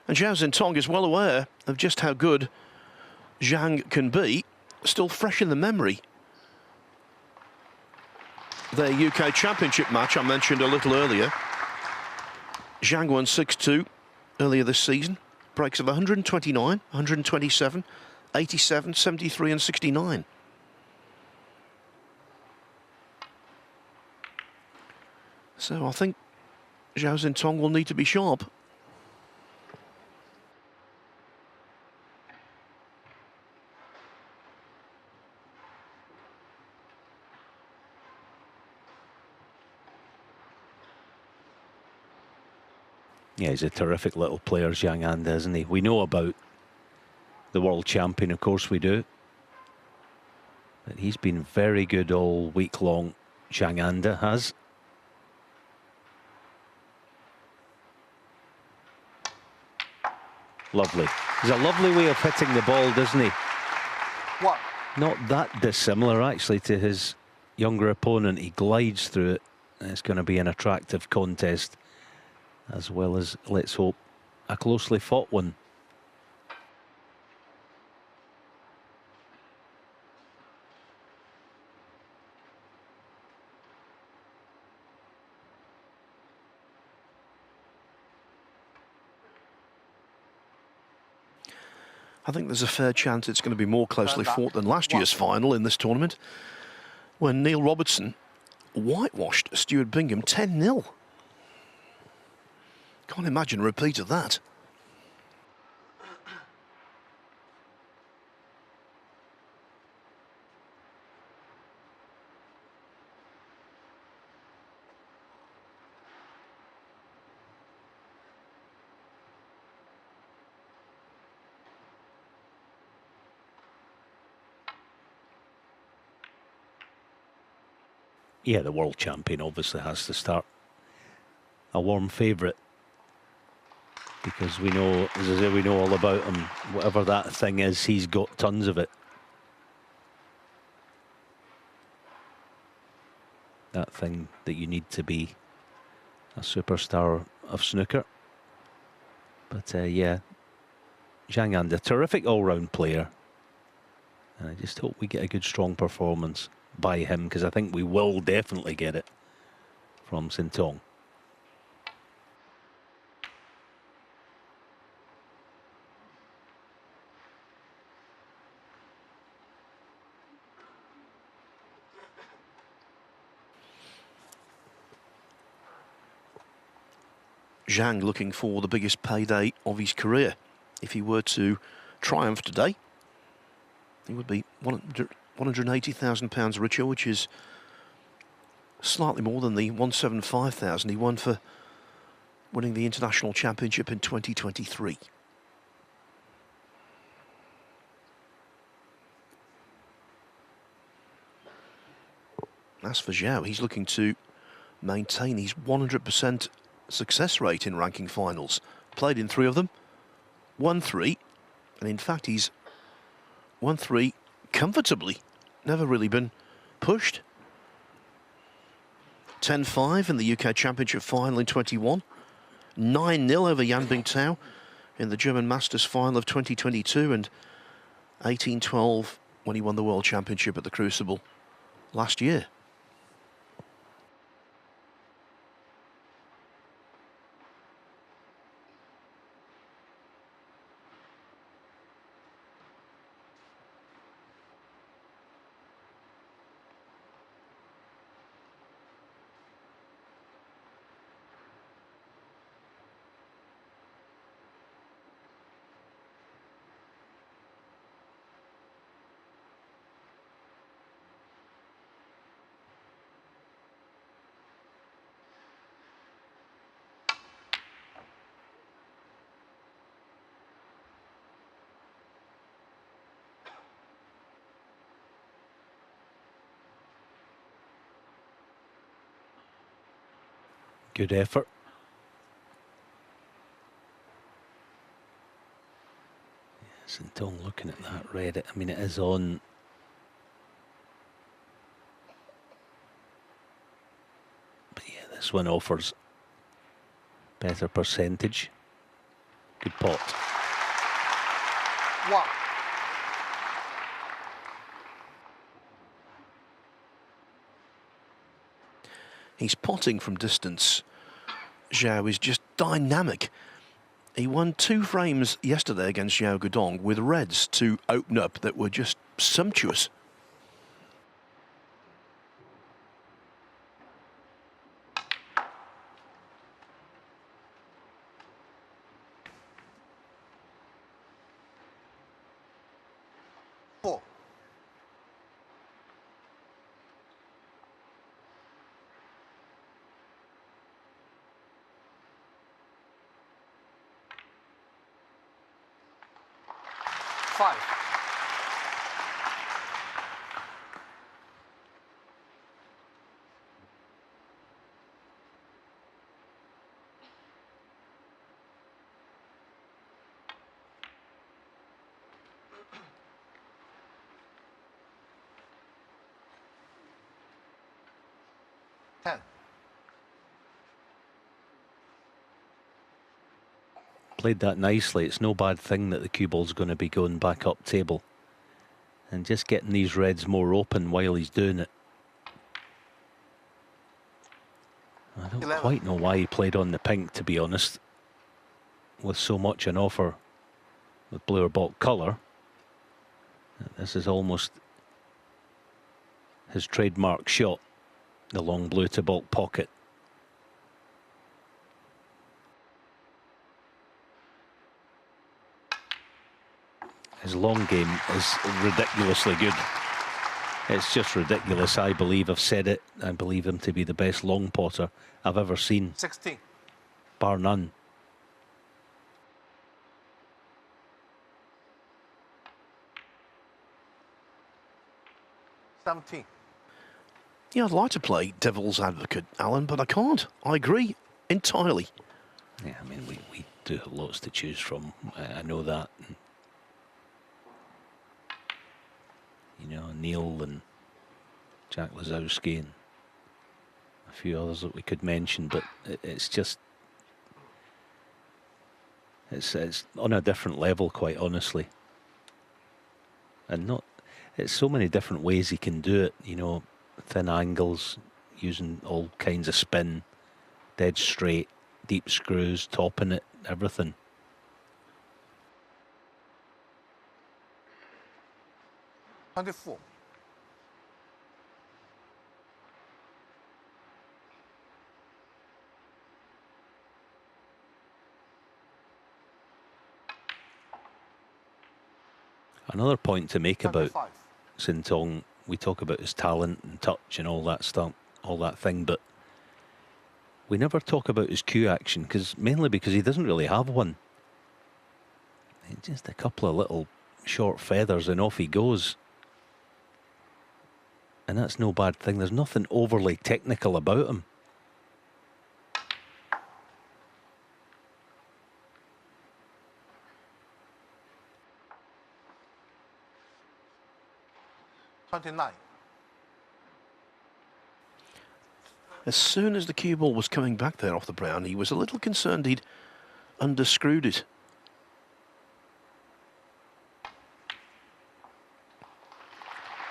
And Zhao Xintong is well aware of just how good Zhang can be, still fresh in the memory. Their UK Championship match I mentioned a little earlier. Zhang won 6-2 earlier this season. Breaks of 129, 127, 87, 73 and 69. So I think Zhao Xintong will need to be sharp. Yeah, he's a terrific little player, Zhang Anda, isn't he? We know about the world champion, of course we do. But he's been very good all week long, Zhang Anda has. Lovely. He's a lovely way of hitting the ball, doesn't he? What? Not that dissimilar, actually, to his younger opponent. He glides through it. It's going to be an attractive contest, as well as, let's hope, a closely fought one. I think there's a fair chance it's going to be more closely fought than last year's final in this tournament, when Neil Robertson whitewashed Stuart Bingham 10-0. Can't imagine a repeat of that. Yeah, the world champion obviously has to start a warm favourite, because we know, as I say, we know all about him. Whatever that thing is, he's got tons of it. That thing that you need to be a superstar of snooker. But yeah, Zhang Anda, terrific all-round player. And I just hope we get a good, strong performance by him, because I think we will definitely get it from Xintong. Zhang looking for the biggest payday of his career. If he were to triumph today, he would be £180,000 richer, which is slightly more than the £175,000 he won for winning the International Championship in 2023. As for Zhao, he's looking to maintain his 100% success rate in ranking finals. Played in 3 of them, won 3, and in fact he's won 3 comfortably. Never really been pushed. 10-5 in the UK Championship final in 21. 9-0 over Yan Bingtao in the German Masters final of 2022, and 18-12 when he won the World Championship at the Crucible last year. Good effort. Xintong looking at that red. I mean, it is on. But yeah, this one offers better percentage. Good pot. 1. He's potting from distance. Zhao is just dynamic. He won 2 frames yesterday against Zhao Xintong with reds to open up that were just sumptuous. Five. Ten. Played that nicely. It's no bad thing that the cue ball's going to be going back up table. And just getting these reds more open while he's doing it. I don't 11. quite know why he played on the pink, to be honest. With so much an offer with blue or bulk colour. This is almost his trademark shot. The long blue to bulk pocket. His long game is ridiculously good. It's just ridiculous. I believe I've said it. I believe him to be the best long potter I've ever seen. 16. Bar none. 17. Yeah, I'd like to play devil's advocate, Alan, but I can't. I agree entirely. Yeah, I mean, we do have lots to choose from. I know that. You know, Neil and Jack Lazowski and a few others that we could mention, but it's just... It's on a different level, quite honestly. And not... It's so many different ways he can do it, you know, thin angles, using all kinds of spin, dead straight, deep screws, topping it, everything. $24. Another point to make about 25. Xintong, we talk about his talent and touch and all that stuff, all that thing, but we never talk about his cue action, mainly because he doesn't really have one. Just a couple of little short feathers and off he goes. And that's no bad thing. There's nothing overly technical about him. $29. As soon as the cue ball was coming back there off the brown, he was a little concerned he'd underscrewed it.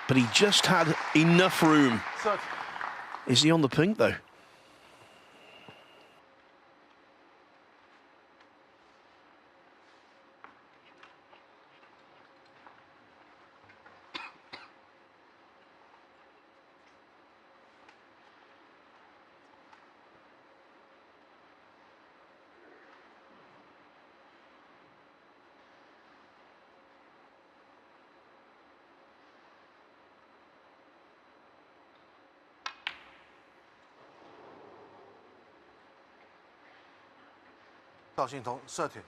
But he just had enough room. 30. Is he on the pink, though? Zhao Xintong, 30.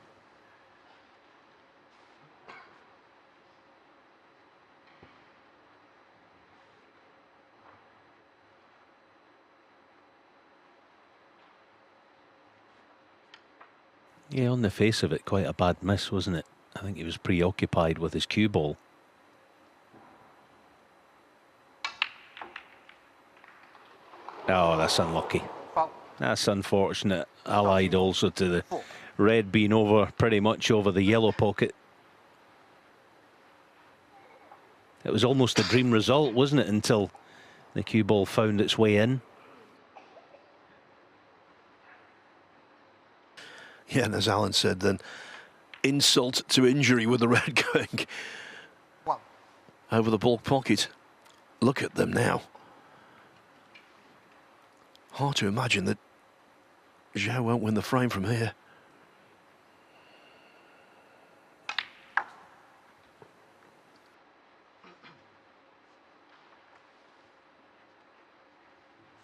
Yeah, on the face of it, quite a bad miss, wasn't it? I think he was preoccupied with his cue ball. Oh, that's unlucky. Foul. That's unfortunate. Allied also to the red being pretty much over the yellow pocket. It was almost a dream result, wasn't it, until the cue ball found its way in. Yeah, and as Alan said then, insult to injury with the red going over the ball pocket. Look at them now. Hard to imagine that Zhao won't win the frame from here.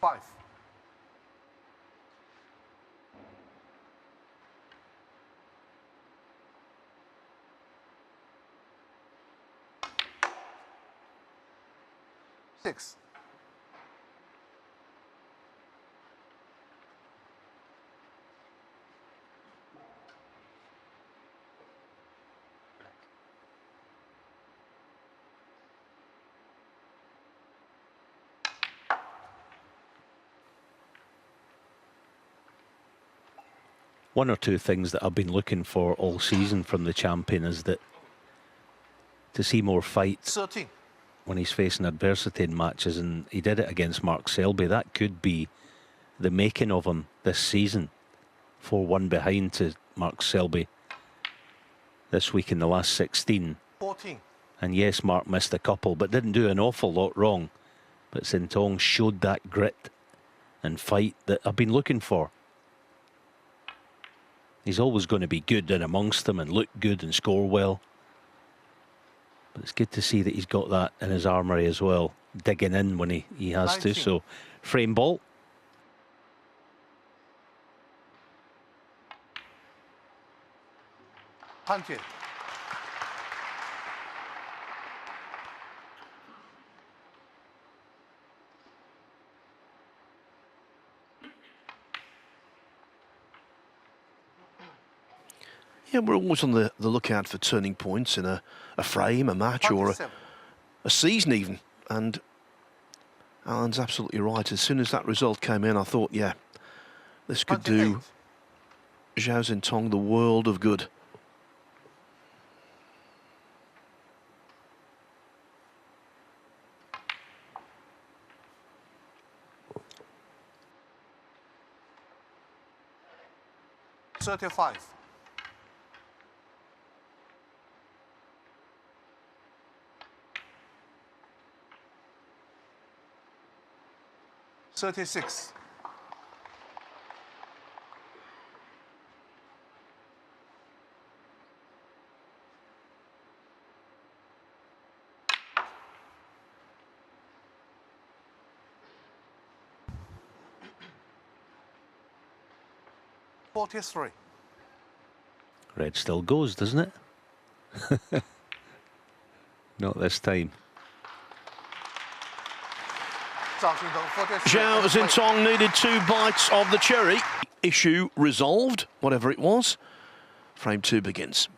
Five. Six. One or two things that I've been looking for all season from the champion is that to see more fights 13. when he's facing adversity in matches, and he did it against Mark Selby. That could be the making of him this season. 4-1 behind to Mark Selby this week in the last 16. 14. And yes, Mark missed a couple, but didn't do an awful lot wrong. But Xintong showed that grit and fight that I've been looking for. He's always going to be good in amongst them and look good and score well. But it's good to see that he's got that in his armoury as well, digging in when he has 19. to. So, frame ball. Hundred. Yeah, we're always on the lookout for turning points in a frame, a match, or a season even. And Alan's absolutely right. As soon as that result came in, I thought, yeah, this could do Zhao Xintong the world of good. $35. 36. 43. Red still goes, doesn't it? Not this time. Zhao Xintong needed 2 bites of the cherry. Issue resolved, whatever it was. Frame 2 begins.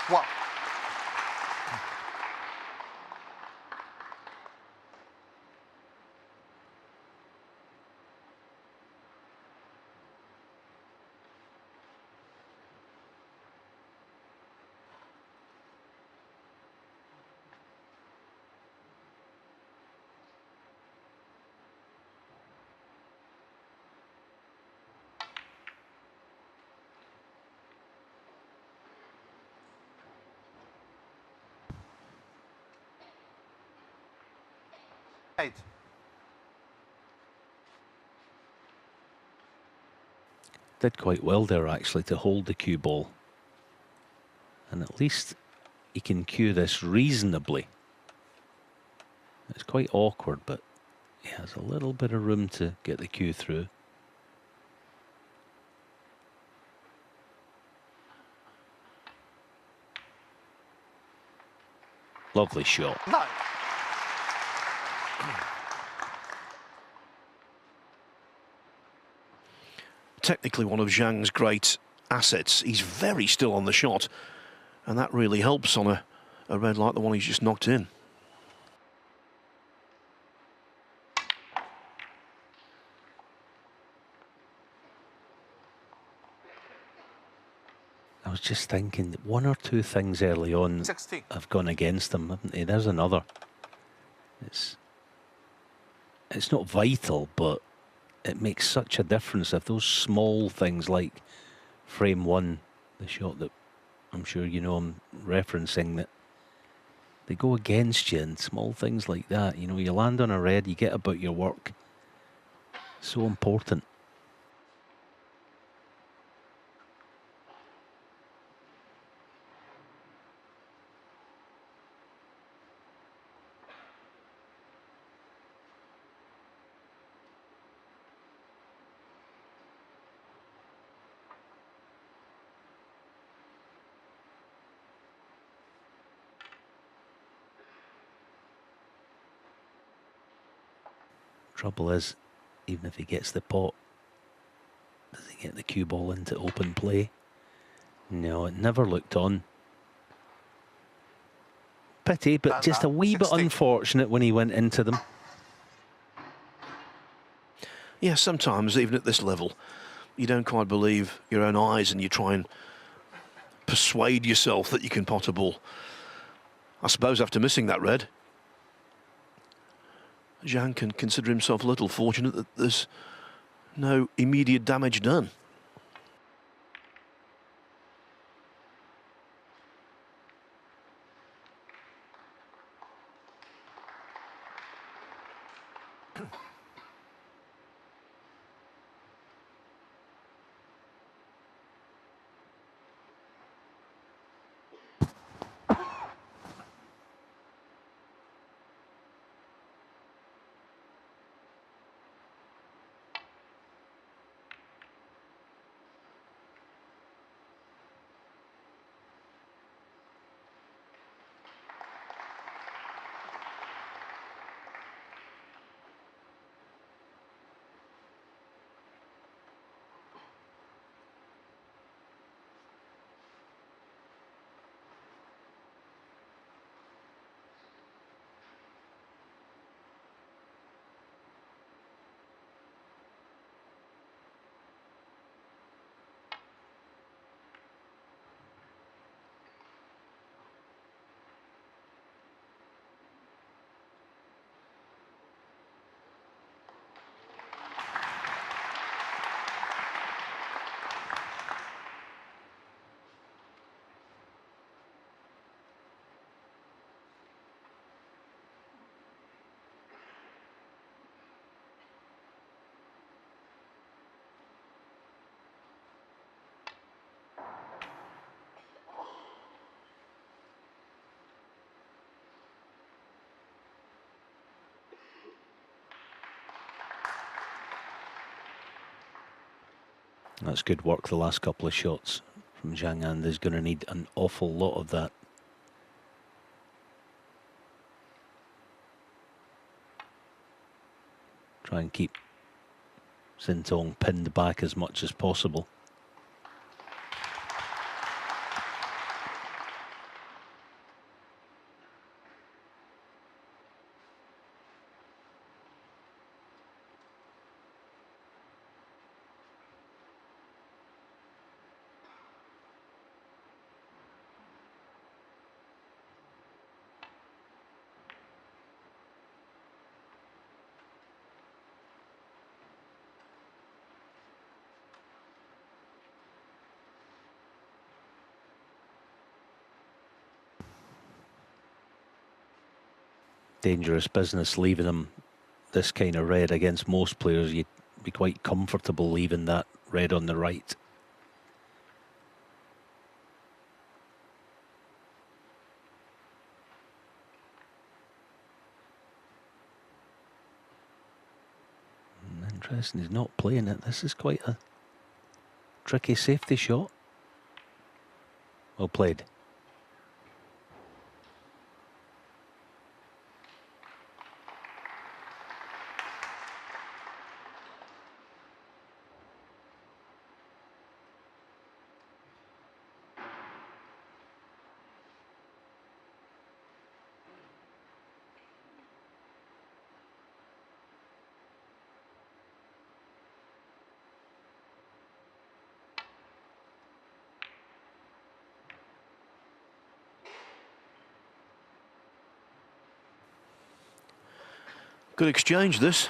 Wow. Eight. Did quite well there actually to hold the cue ball. And at least he can cue this reasonably. It's quite awkward, but he has a little bit of room to get the cue through. Lovely shot. 9. Technically one of Zhang's great assets. He's very still on the shot, and that really helps on a red like the one he's just knocked in. I was just thinking that one or two things early on 16. have gone against him, haven't they? There's another. It's not vital, but it makes such a difference if those small things like frame one, the shot that I'm sure you know I'm referencing, that they go against you, and small things like that. You know, you land on a red, you get about your work. So important. Trouble is, even if he gets the pot, does he get the cue ball into open play? No, it never looked on. Pity, but just a wee bit 16. unfortunate when he went into them. Yeah, sometimes, even at this level, you don't quite believe your own eyes and you try and persuade yourself that you can pot a ball. I suppose after missing that red, Zhang can consider himself a little fortunate that there's no immediate damage done. That's good work, the last couple of shots from Zhang Anda. Is going to need an awful lot of that. Try and keep Xintong pinned back as much as possible. Dangerous business leaving him this kind of red against most players. You'd be quite comfortable leaving that red on the right. Interesting, he's not playing it. This is quite a tricky safety shot. Well played. Good exchange, this.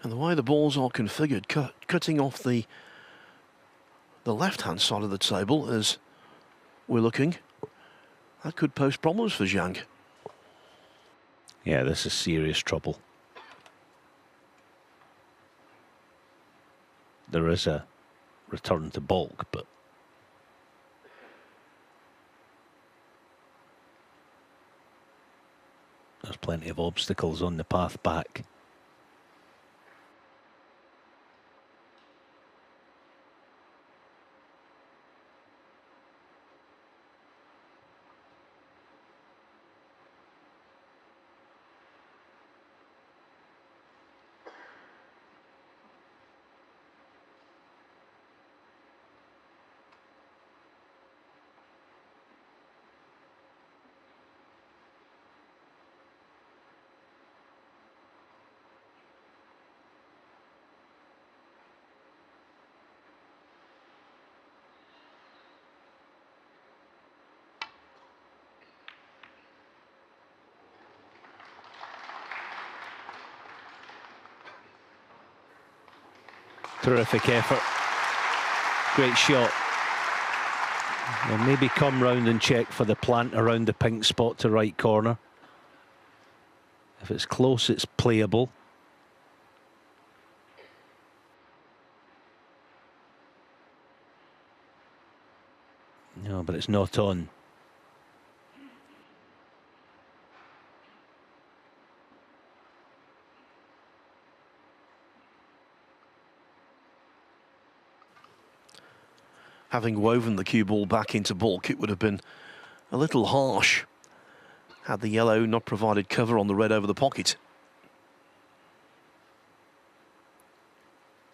And the way the balls are configured, cutting off the left-hand side of the table as we're looking, that could pose problems for Zhang. Yeah, this is serious trouble. There is a return to balk, but there's plenty of obstacles on the path back. Terrific effort. Great shot. Well, maybe come round and check for the plant around the pink spot to right corner. If it's close, it's playable. No, but it's not on. Having woven the cue ball back into balk, it would have been a little harsh had the yellow not provided cover on the red over the pocket.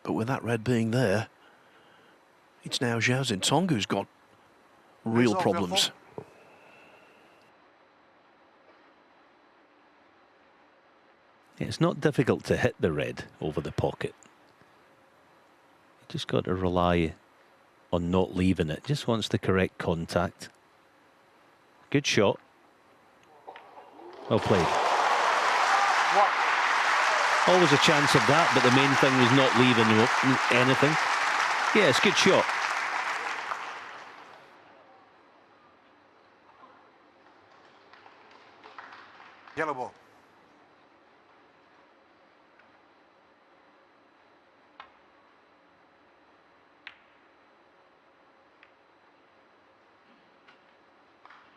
But with that red being there, it's now Zhao Xintong who's got real problems. It's not difficult to hit the red over the pocket. You just got to rely on not leaving it. Just wants the correct contact. Good shot. Well played. Always a chance of that, but the main thing was not leaving anything. Yes, good shot. Yellow ball.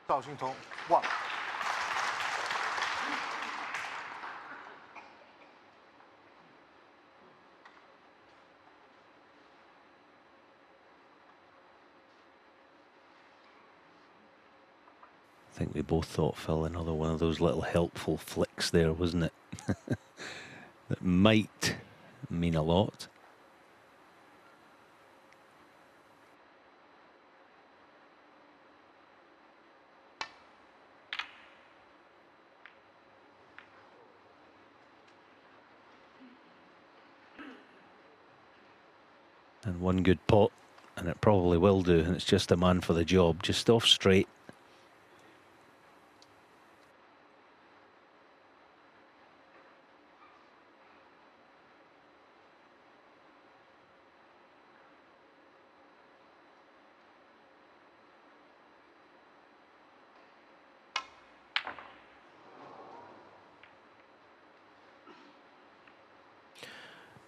Zhao Xintong, 1. I think we both thought, Phil, another one of those little helpful flicks there, wasn't it? That might mean a lot. And one good pot, and it probably will do, and it's just a man for the job, just off straight.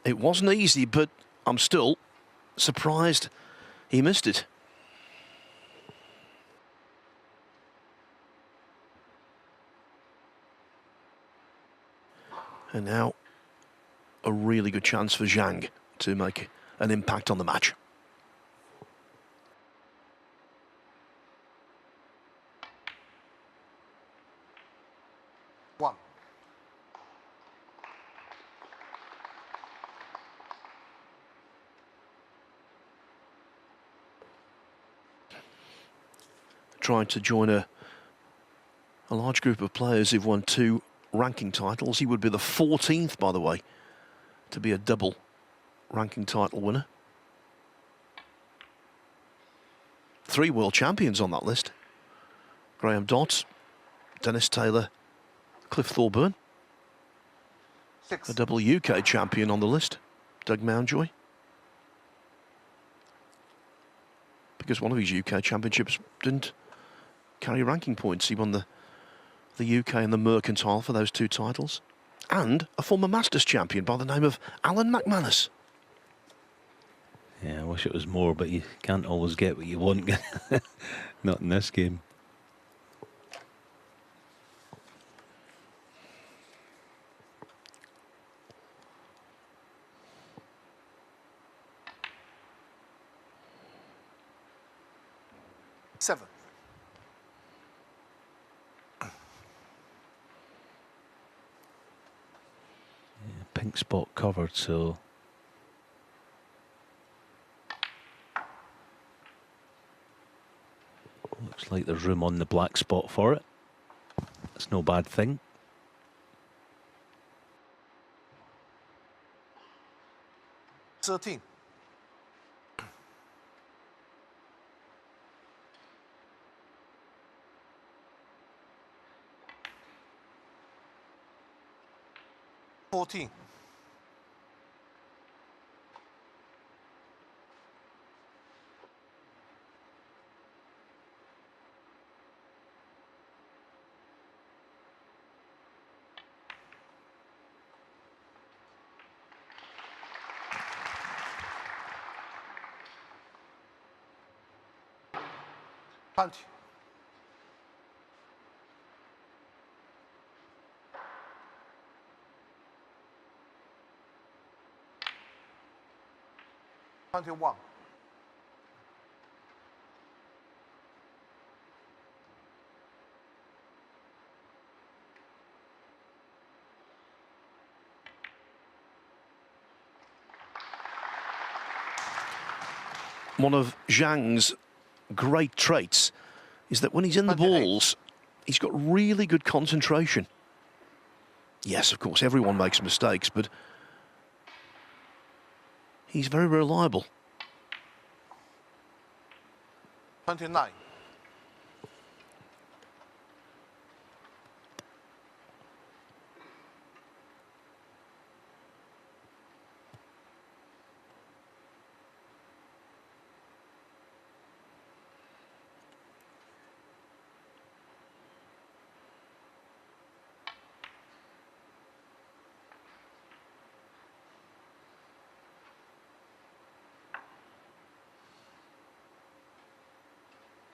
It wasn't easy, but I'm still surprised he missed it. And now a really good chance for Zhang to make an impact on the match. trying to join a large group of players who've won 2 ranking titles. He would be the 14th, by the way, to be a double ranking title winner. 3 world champions on that list. Graham Dodds, Dennis Taylor, Cliff Thorburn. 6. A double UK champion on the list, Doug Mountjoy. Because one of his UK championships didn't carry ranking points. He won the UK and the Mercantile for those 2 titles. And a former Masters champion by the name of Alan McManus. Yeah, I wish it was more, but you can't always get what you want. Not in this game. Seven. Yeah, pink spot covered, so looks like there's room on the black spot for it. That's no bad thing. 13. 14. 20. 21. 1 of Zhang's great traits is that when he's in the 28. balls, he's got really good concentration. Yes, of course, everyone makes mistakes, but he's very reliable. 29.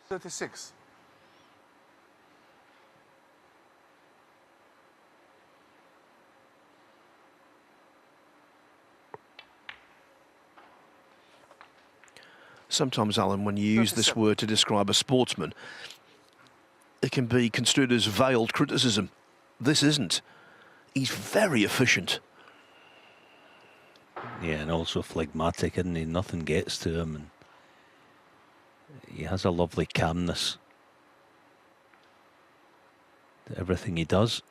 36. 'Sometimes, Alan, when you use this 37. word to describe a sportsman, it can be construed as veiled criticism. This isn't. He's very efficient. Yeah, and also phlegmatic, isn't he? Nothing gets to him, and he has a lovely calmness to everything he does.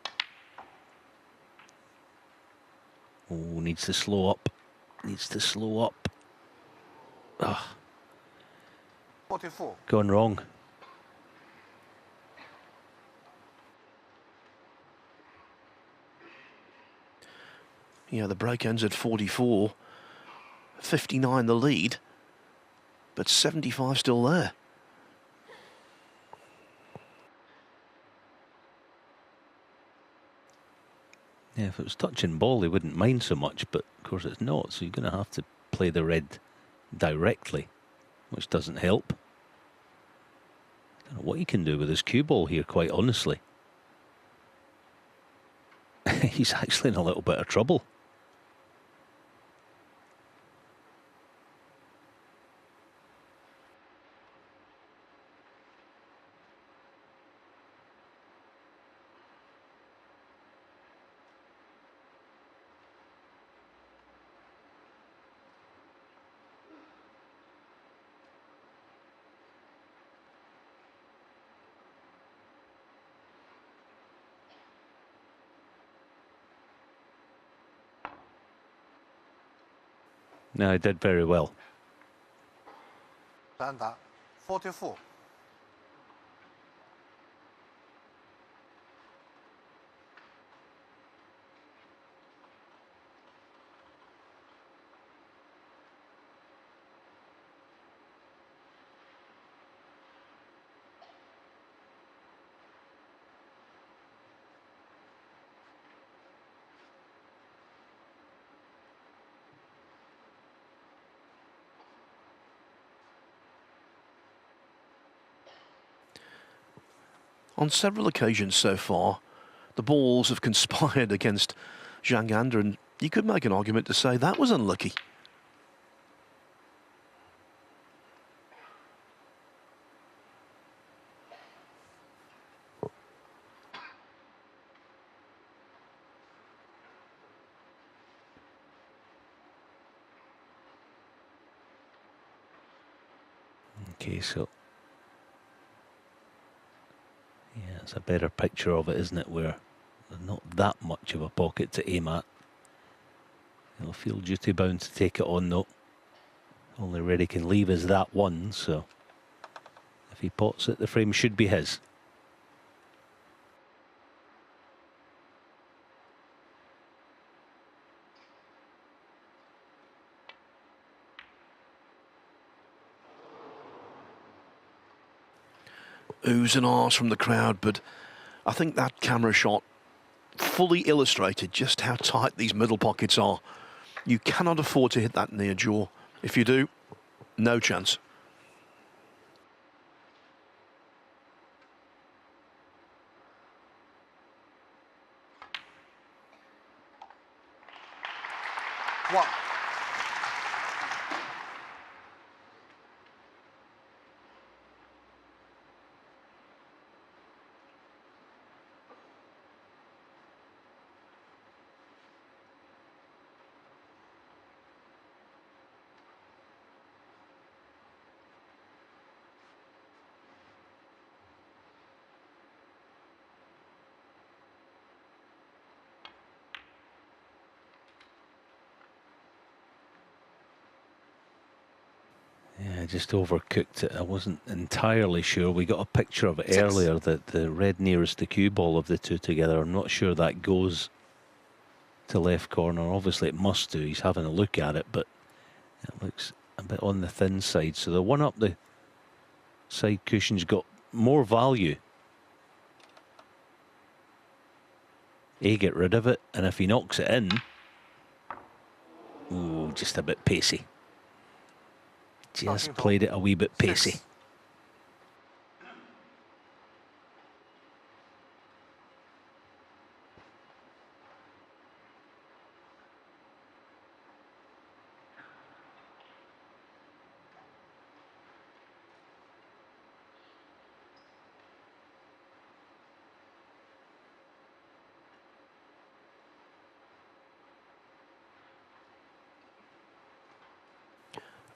Oh, needs to slow up. Needs to slow up. Ah, 44. gone wrong. Yeah, the break ends at 44. 59 the lead, but 75 still there. Yeah, if it was touch and ball, he wouldn't mind so much, but of course it's not, so you're going to have to play the red directly, which doesn't help. I don't know what he can do with his cue ball here, quite honestly. He's actually in a little bit of trouble. No, he did very well. Zhang Anda, 44. On several occasions so far, the balls have conspired against Zhang Anda, and you could make an argument to say that was unlucky. Okay, so yeah, it's a better picture of it, isn't it? Where there's not that much of a pocket to aim at. He'll feel duty bound to take it on though. Only red he can leave is that one, so if he pots it, the frame should be his. Oohs and ahs from the crowd, but I think that camera shot fully illustrated just how tight these middle pockets are. You cannot afford to hit that near jaw. If you do, no chance. One. Yeah, just overcooked it. I wasn't entirely sure. We got a picture of it 6. earlier, that the red nearest the cue ball of the two together. I'm not sure that goes to left corner. Obviously it must do. He's having a look at it, but it looks a bit on the thin side. So the one up the side cushion's got more value. Get rid of it, and if he knocks it in, ooh, just a bit pacey. Just played it a wee bit pacey. 6.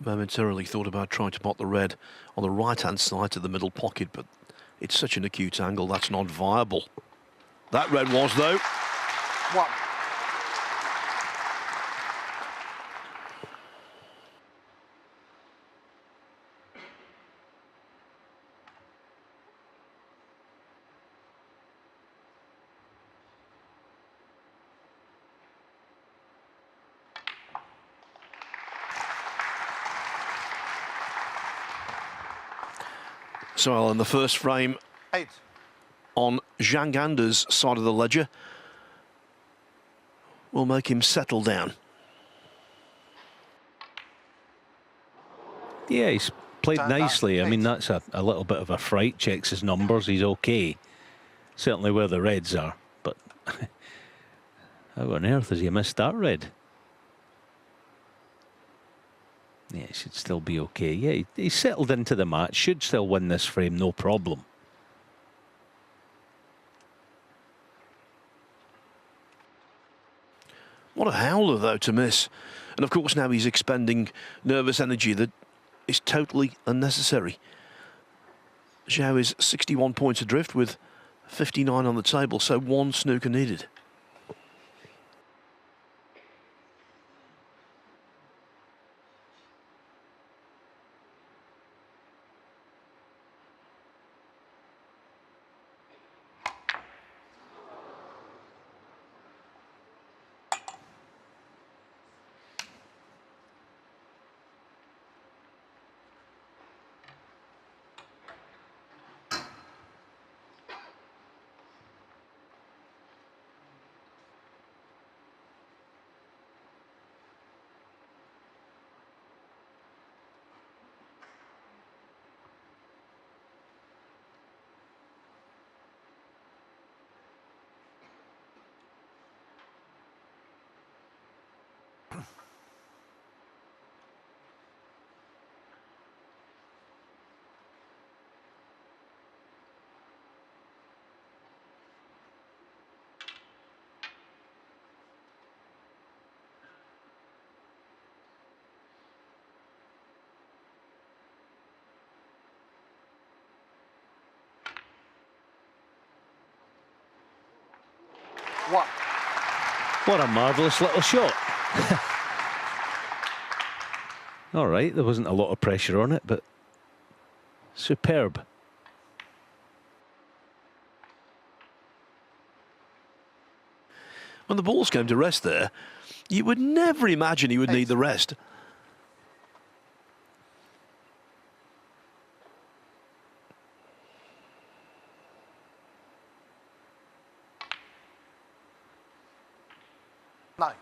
Momentarily thought about trying to pot the red on the right-hand side to the middle pocket, but it's such an acute angle, that's not viable. That red was, though. 1. So in the first frame 8. on Zhang Anda's side of the ledger will make him settle down. Yeah, he's played Zhang Anda, nicely. I mean, 8. that's a little bit of a fright. Checks his numbers. He's okay. Certainly where the reds are. But how on earth has he missed that red? Yeah, he should still be okay. Yeah, he's settled into the match. Should still win this frame, no problem. What a howler, though, to miss. And of course now he's expending nervous energy that is totally unnecessary. Zhao is 61 points adrift with 59 on the table, so one snooker needed. 1. What a marvellous little shot. All right, there wasn't a lot of pressure on it, but superb. When the balls came to rest there, you would never imagine he would need the rest. Nine.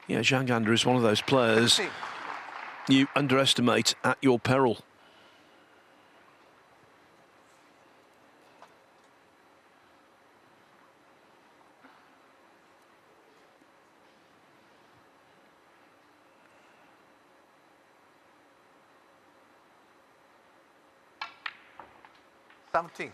Yeah, Zhang Anda is one of those players 15. you underestimate at your peril. Seventeen.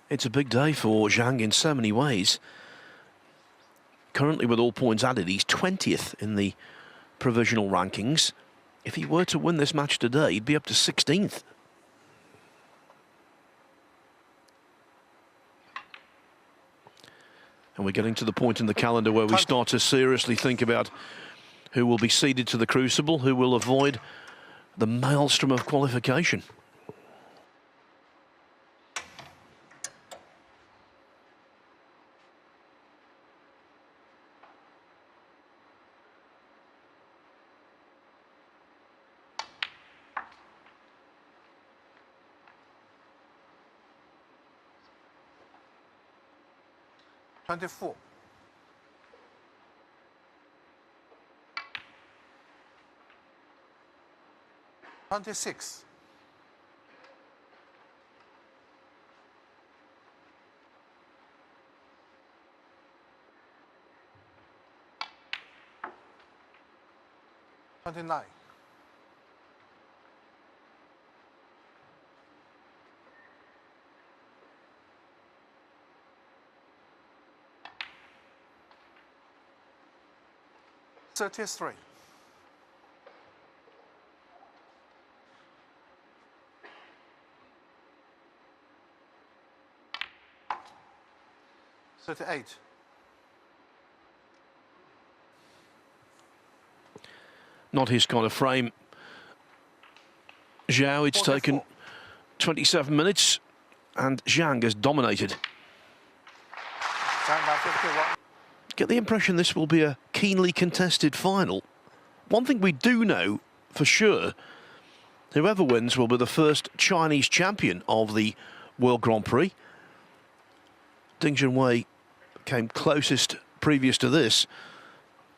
It's a big day for Zhang in so many ways. Currently, with all points added, he's 20th in the provisional rankings. If he were to win this match today, he'd be up to 16th. And we're getting to the point in the calendar where we start to seriously think about who will be seeded to the Crucible, who will avoid the maelstrom of qualification. Twenty-four. 26. 29. 33. 38. Not his kind of frame. Zhao, it's 44. taken 27 minutes and Zhang has dominated. Zhang by 51. Get the impression this will be a keenly contested final. One thing we do know for sure, whoever wins will be the first Chinese champion of the World Grand Prix. Ding Junhui came closest previous to this,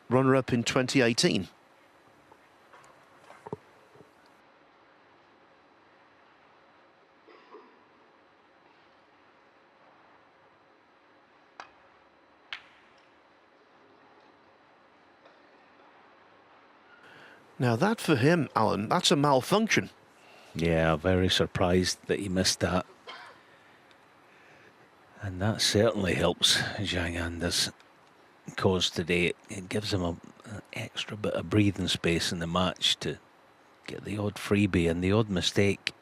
runner-up in 2018. Now that for him, Alan, that's a malfunction. Yeah, very surprised that he missed that. And that certainly helps Zhang Anda's cause today. It gives him an extra bit of breathing space in the match to get the odd freebie and the odd mistake.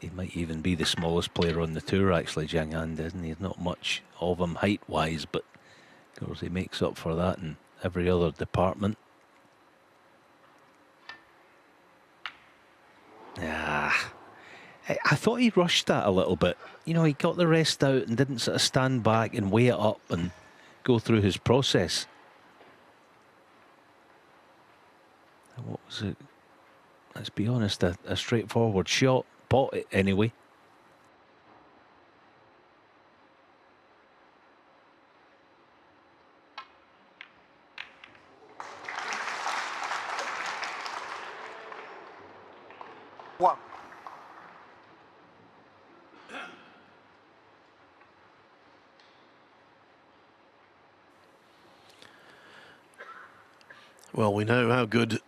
He might even be the smallest player on the tour, actually, Zhang Anda, isn't he? He's not much of him height-wise, but of course he makes up for that in every other department. I thought he rushed that a little bit. You know, he got the rest out and didn't sort of stand back and weigh it up and go through his process. And what was it? let's be honest, a straightforward shot. Bought it anyway. One. Well, we know how good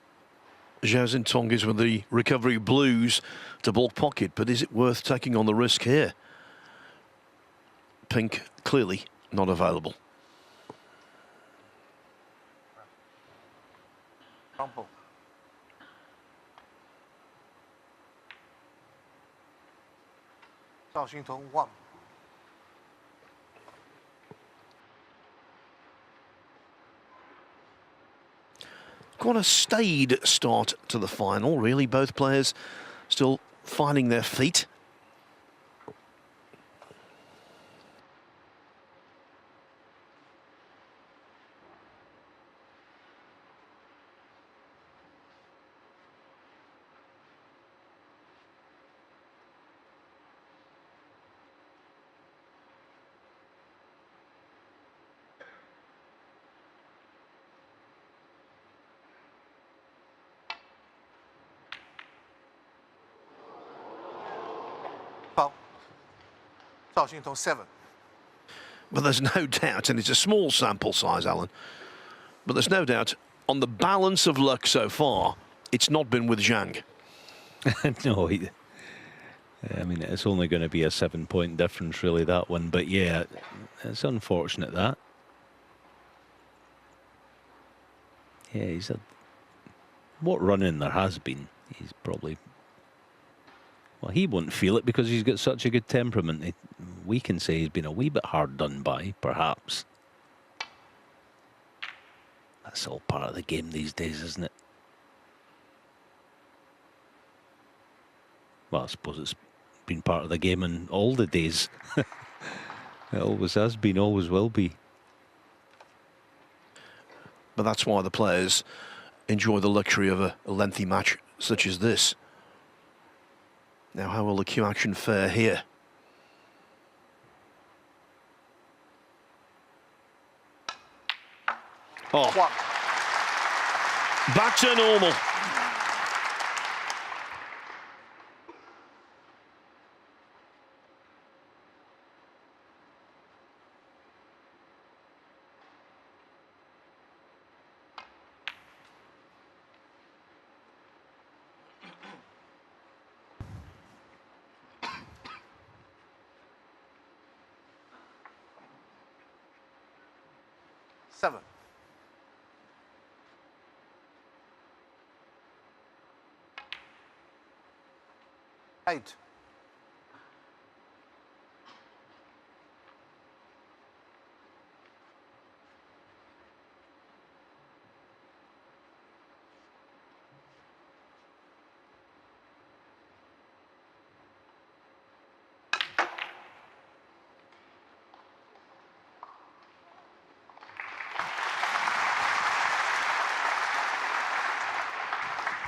Zhao Xintong is with the recovery blues to block pocket, but is it worth taking on the risk here? Pink clearly not available. Rumble. Zhao Xintong, 1. Quite a staid start to the final, really. Both players still finding their feet. Foul. Zhao Xintong, 7. But there's no doubt, and it's a small sample size, Alan, but there's no doubt on the balance of luck so far, it's not been with Zhang. No, I mean, it's only going to be a 7-point difference, really, that one. But yeah, it's unfortunate that. Yeah, he's had what running there has been. He's probably, well, he won't feel it because he's got such a good temperament. We can say he's been a wee bit hard done by, perhaps. That's all part of the game these days, isn't it? Well, I suppose it's been part of the game in all the days. It always has been, always will be. But that's why the players enjoy the luxury of a lengthy match such as this. Now, how will the cue action fare here? Oh, 1. back to normal. Seven. 8.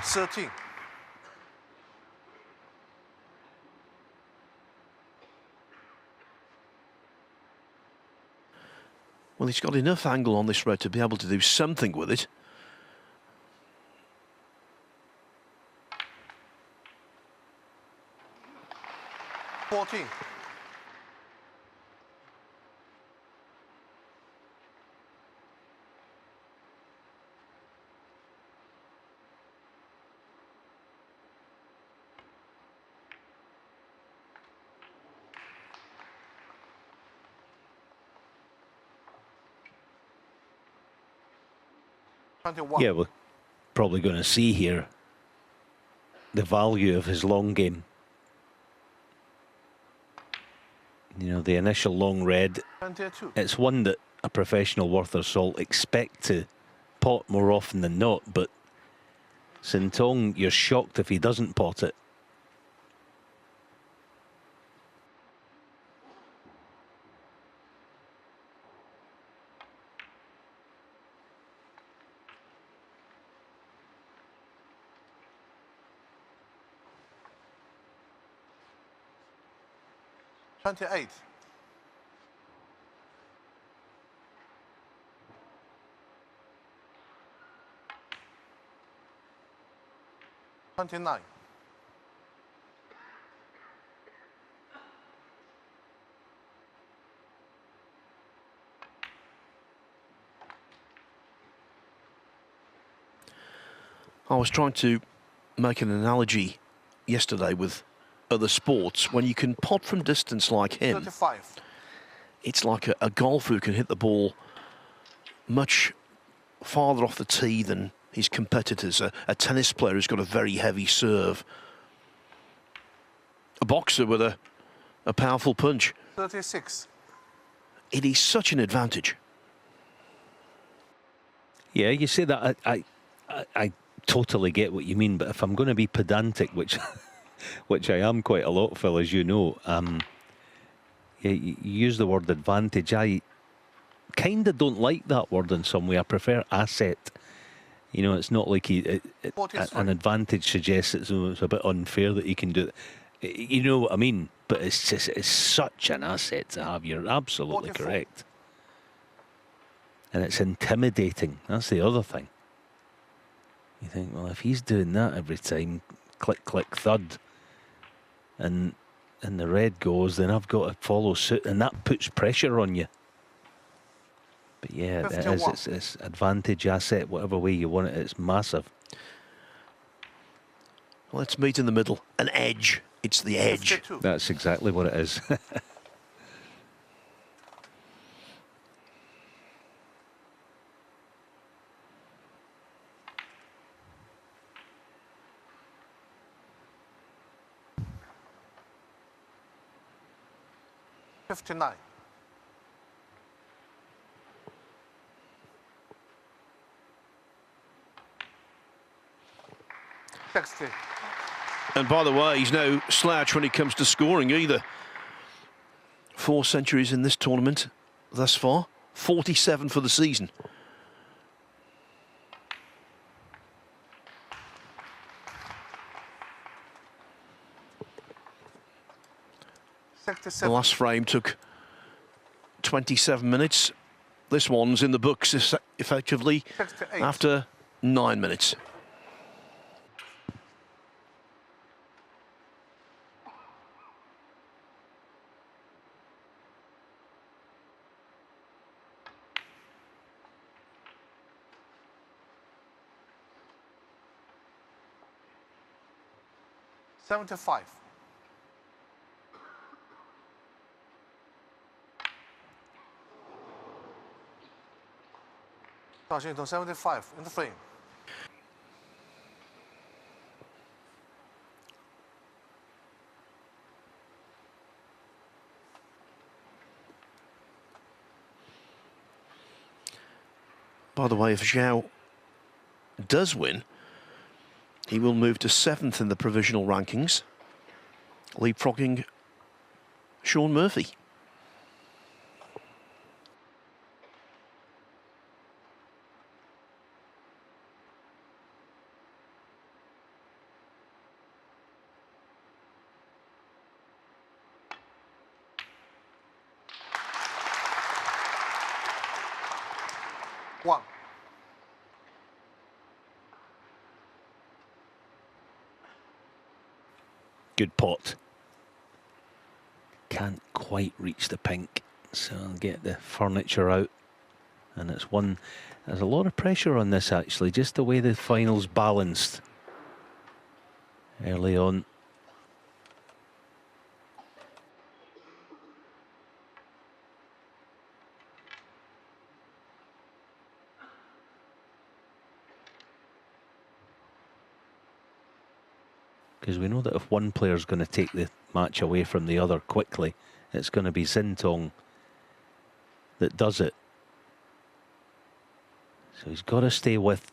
Thirteen. Well, he's got enough angle on this red to be able to do something with it. Fourteen. 21. Yeah, we're probably going to see here the value of his long game. You know, the initial long red, 22. it's one that a professional worth their salt expect to pot more often than not, but Xintong, you're shocked if he doesn't pot it. 28. 29. I was trying to make an analogy yesterday with other sports. When you can pot from distance like him, 35. it's like a golfer who can hit the ball much farther off the tee than his competitors. A tennis player who's got a very heavy serve. A boxer with a powerful punch. 36. It is such an advantage. Yeah, you say that. I totally get what you mean, but if I'm going to be pedantic, which I am quite a lot, Phil, as you know, yeah, you use the word advantage. I kind of don't like that word in some way. I prefer asset. You know, it's not like an advantage suggests it's a bit unfair that he can do it. You know what I mean? But it's such an asset to have. You're absolutely 44. correct. And it's intimidating. That's the other thing. You think, well, if he's doing that every time, click, click, thud, and the red goes, then I've got to follow suit, and that puts pressure on you. But yeah, it is. It's advantage, asset, whatever way you want it. It's massive. Let's meet in the middle. An edge. It's the edge. 52. That's exactly what it is. 59. 60. And by the way, he's no slouch when it comes to scoring either. 4 centuries in this tournament thus far. 47 for the season. The last frame took 27 minutes. This one's in the books effectively 68. after 9 minutes. $75. Zhao Xintong 75 in the frame. By the way, if Zhao does win, he will move to 7th in the provisional rankings, leapfrogging Shaun Murphy. One. Good pot. Can't quite reach the pink, so I'll get the furniture out. And it's one. There's a lot of pressure on this actually, just the way the final's balanced early on. Because we know that if one player's going to take the match away from the other quickly, it's going to be Xintong that does it. So he's got to stay with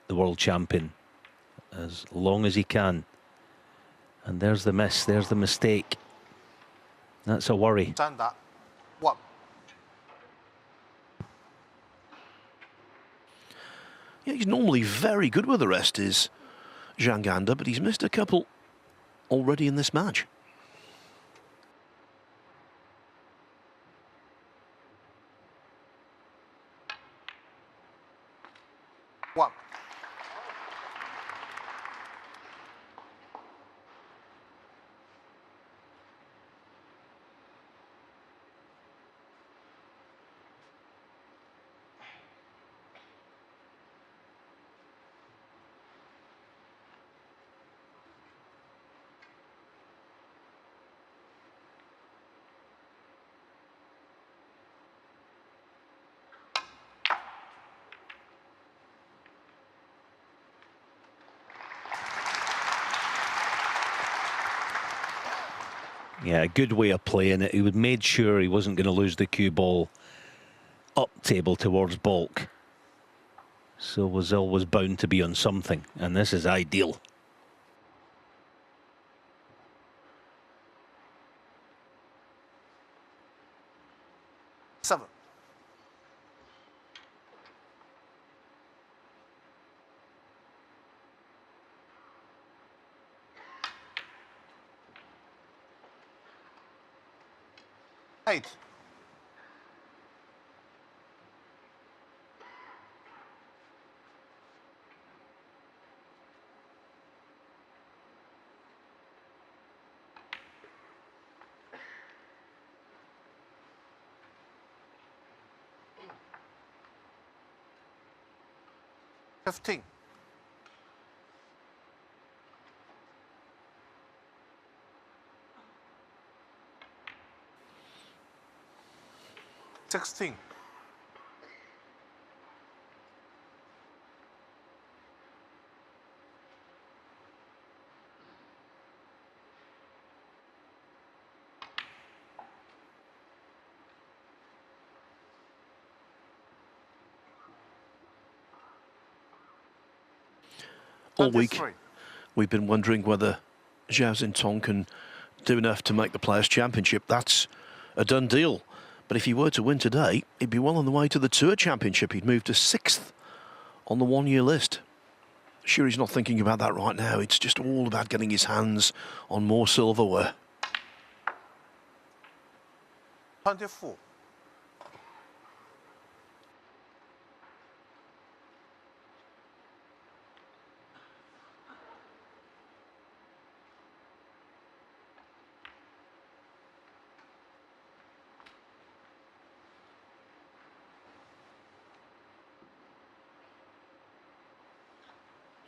the world champion as long as he can. And there's the miss, there's the mistake. That's a worry. Zhang Anda. One. Yeah, he's normally very good with the rest, is Zhang Anda, but he's missed a couple already in this match. Yeah, a good way of playing it. He would made sure he wasn't going to lose the cue ball up table towards baulk. So was always bound to be on something, and this is ideal. Seven. Eight. $15. 16. 23. We've been wondering whether Zhao Xintong can do enough to make the Players' Championship. That's a done deal. But if he were to win today, he'd be well on the way to the Tour Championship. He'd move to 6th on the one-year list. Sure, he's not thinking about that right now. It's just all about getting his hands on more silverware. 24.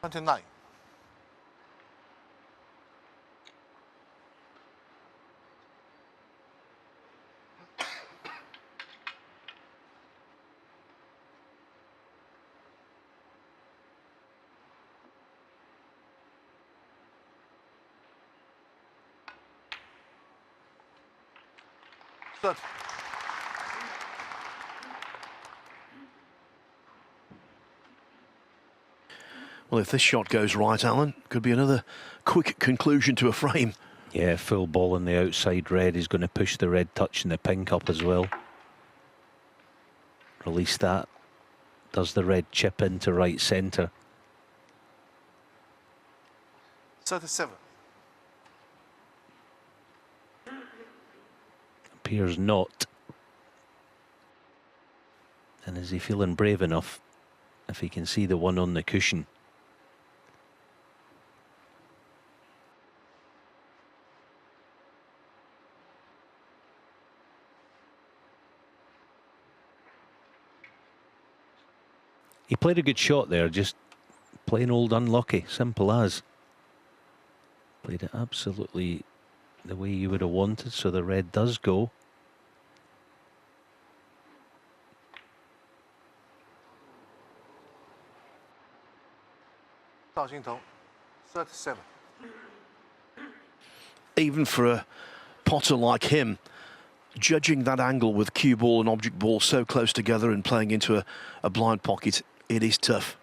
29. 30. Well, if this shot goes right, Alan, could be another quick conclusion to a frame. Yeah, full ball on the outside red. He's going to push the red touch in the pink up as well. Release that. Does the red chip into right centre? 37. Appears not. And is he feeling brave enough if he can see the one on the cushion? He played a good shot there, just plain old unlucky, simple as. Played it absolutely the way you would have wanted, so the red does go. Zhao Xintong, 37. Even for a potter like him, judging that angle with cue ball and object ball so close together and playing into a blind pocket, it is tough.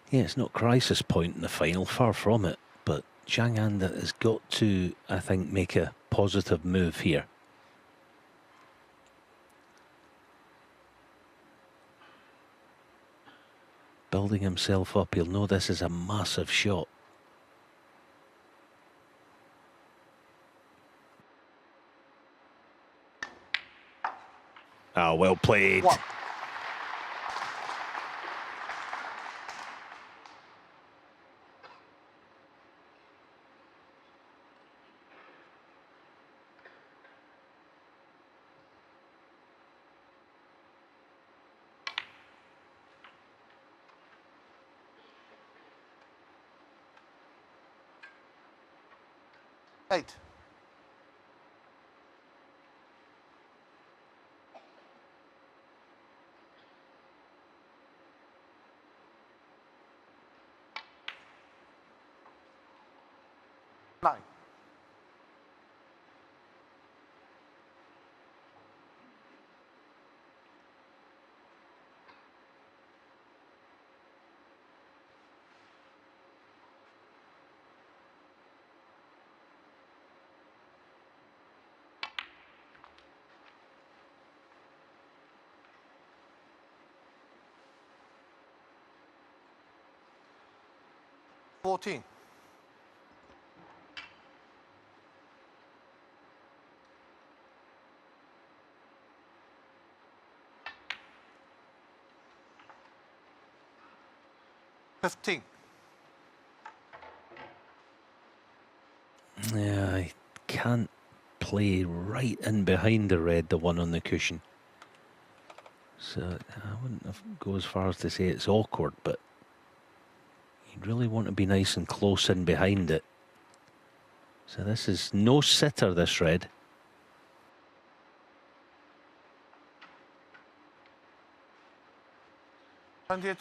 Yeah, it's not crisis point in the final, far from it. But Zhang Anda has got to, I think, make a positive move here. Building himself up, he'll know this is a massive shot. Ah, well played. One. Eight. 9. 14. 15. Yeah, I can't play right in behind the red, the one on the cushion. So I wouldn't go as far as to say it's awkward, but you'd really want to be nice and close in behind it. So this is no sitter, this red.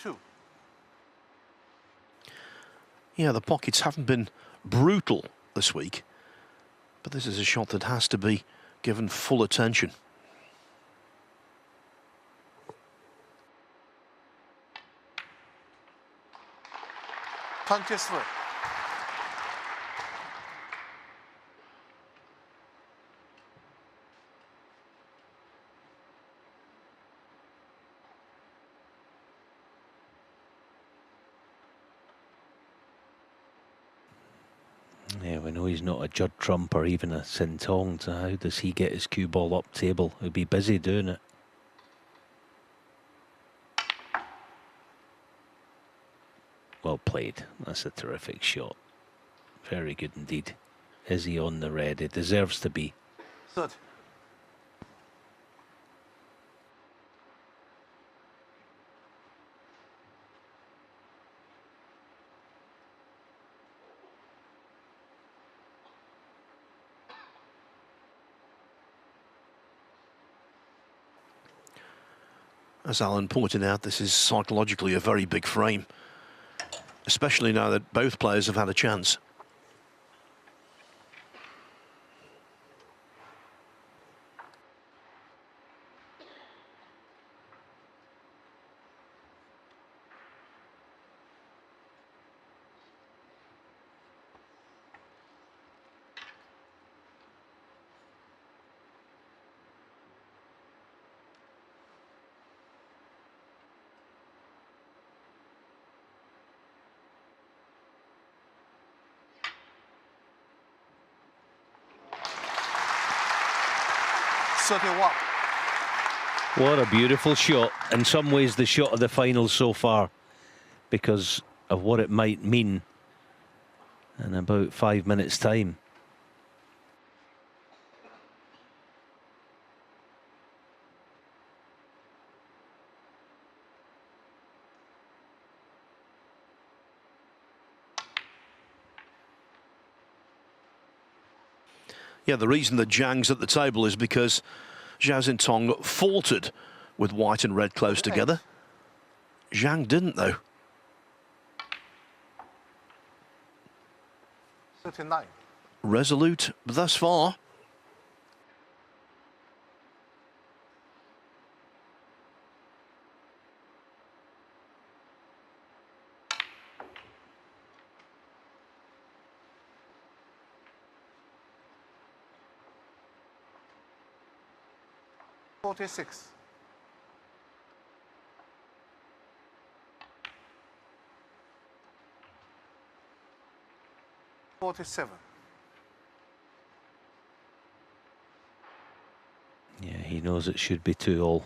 Two. Yeah, the pockets haven't been brutal this week, but this is a shot that has to be given full attention. Three. Yeah, we know he's not a Judd Trump or even a Xintong, so how does he get his cue ball up table? He'll be busy doing it. Well played. That's a terrific shot. Very good indeed. Is he on the red? It deserves to be. 30. As Alan pointed out, this is psychologically a very big frame, especially now that both players have had a chance. What a beautiful shot. In some ways, the shot of the finals so far, because of what it might mean in about 5 minutes' time. Yeah, the reason that Zhang's at the table is because Zhao Xintong faltered with white and red close together. Zhang didn't, though. 39. Resolute thus far. $46. 47. Yeah, he knows it should be 2-all.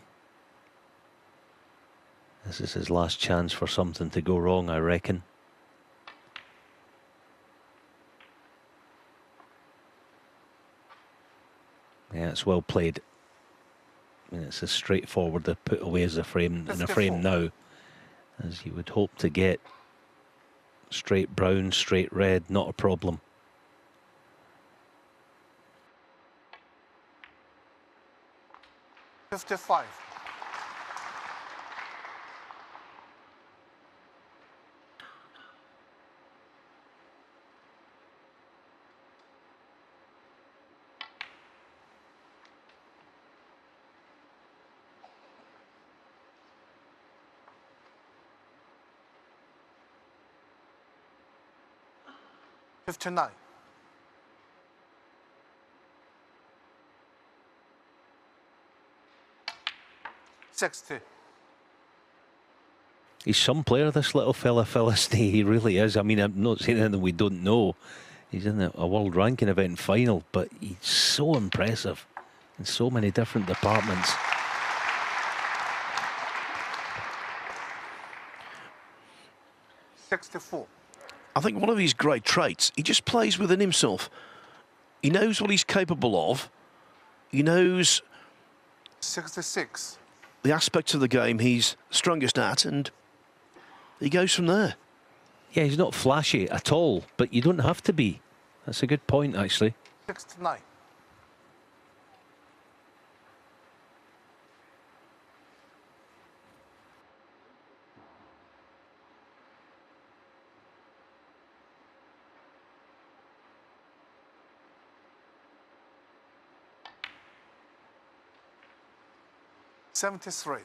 This is his last chance for something to go wrong, I reckon. Yeah, it's well played. I mean, it's as straightforward to put away as a frame in a frame now as you would hope to get. Straight brown, straight red, not a problem. $55. 59. 60. He's some player, this little fella, Felicity. He really is. I mean, I'm not saying anything we don't know. He's in a world ranking event final, but he's so impressive in so many different departments. $64. I think one of his great traits, he just plays within himself. He knows what he's capable of. He knows 66. the aspects of the game he's strongest at, and he goes from there. Yeah, he's not flashy at all, but you don't have to be. That's a good point, actually. 69. $73.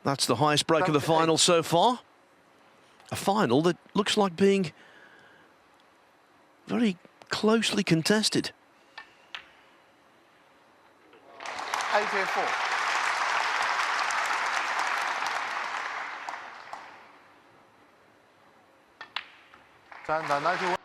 That's the highest break of the final so far. A final that looks like being very closely contested. 84. Zhang Anda 91.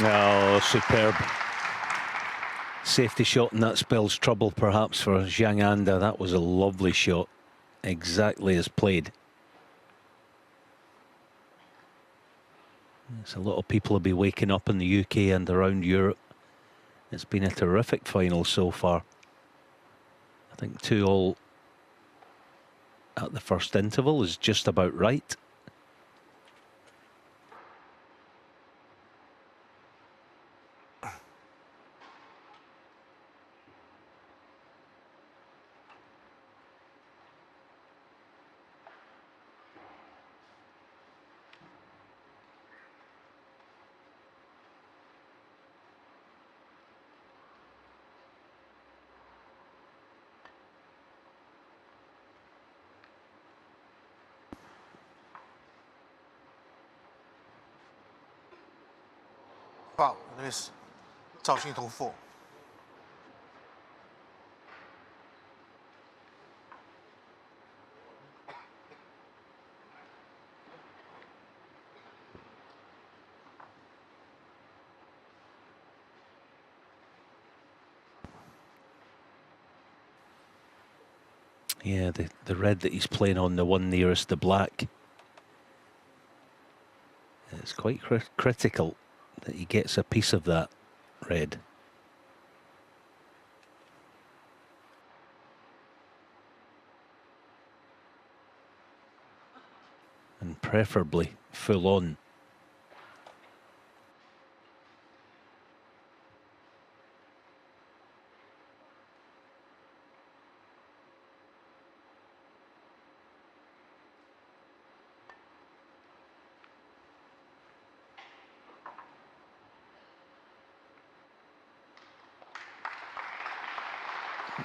Oh, superb. Safety shot, and that spells trouble perhaps for Zhang Anda. That was a lovely shot, exactly as played. There's a lot of people will be waking up in the UK and around Europe. It's been a terrific final so far. I think 2-all at the first interval is just about right. Foul. It is Zhao Xintong 4. Yeah, the red that he's playing on, the one nearest the black. It's quite critical that he gets a piece of that red. And preferably full on.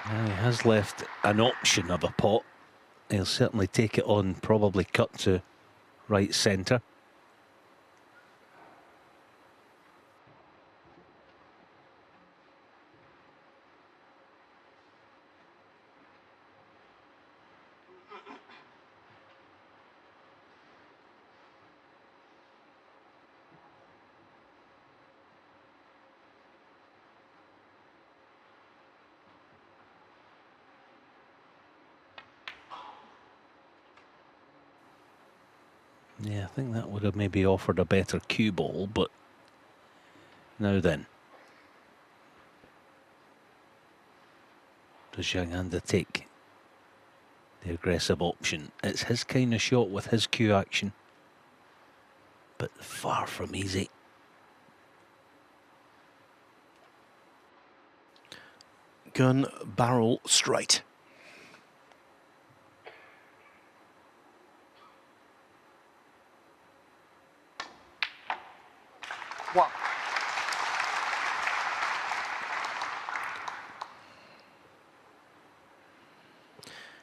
Now he has left an option of a pot. He'll certainly take it on, probably cut to right centre. Yeah, I think that would have maybe offered a better cue ball, but now then. Does Zhang Anda take the aggressive option? It's his kind of shot with his cue action, but far from easy. Gun barrel straight. One.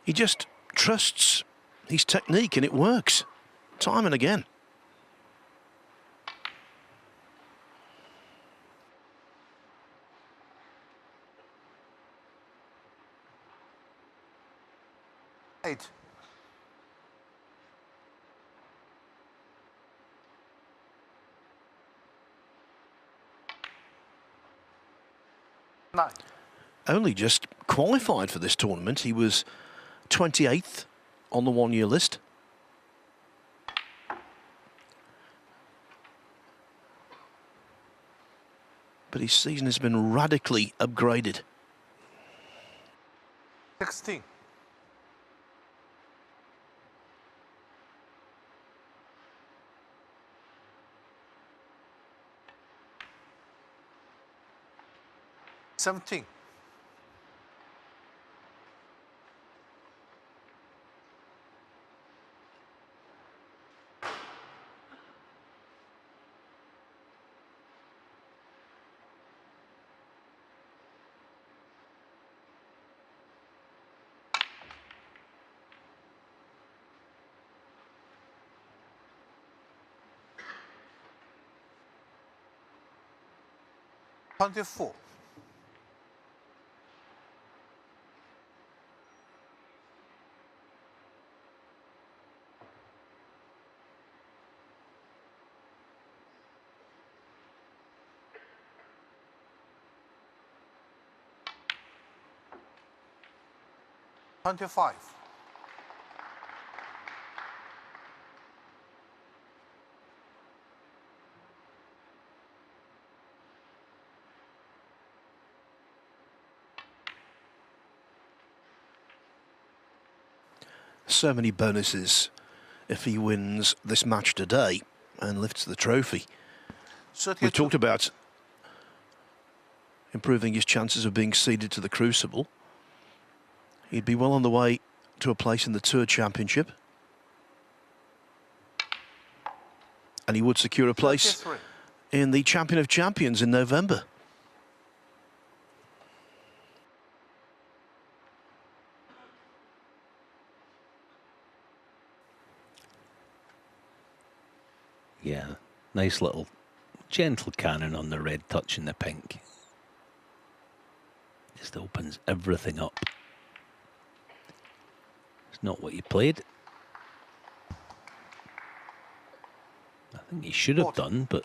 He just trusts his technique and it works time and again. Eight. Nine. Only just qualified for this tournament. He was 28th on the one-year list. But his season has been radically upgraded. 16. $17. $24. $25. So many bonuses if he wins this match today and lifts the trophy. 32. We've talked about improving his chances of being seeded to the Crucible. He'd be well on the way to a place in the Tour Championship. And he would secure a place 33. in the Champion of Champions in November. Yeah, nice little gentle cannon on the red, touching the pink. Just opens everything up. It's not what he played. I think he should have done, but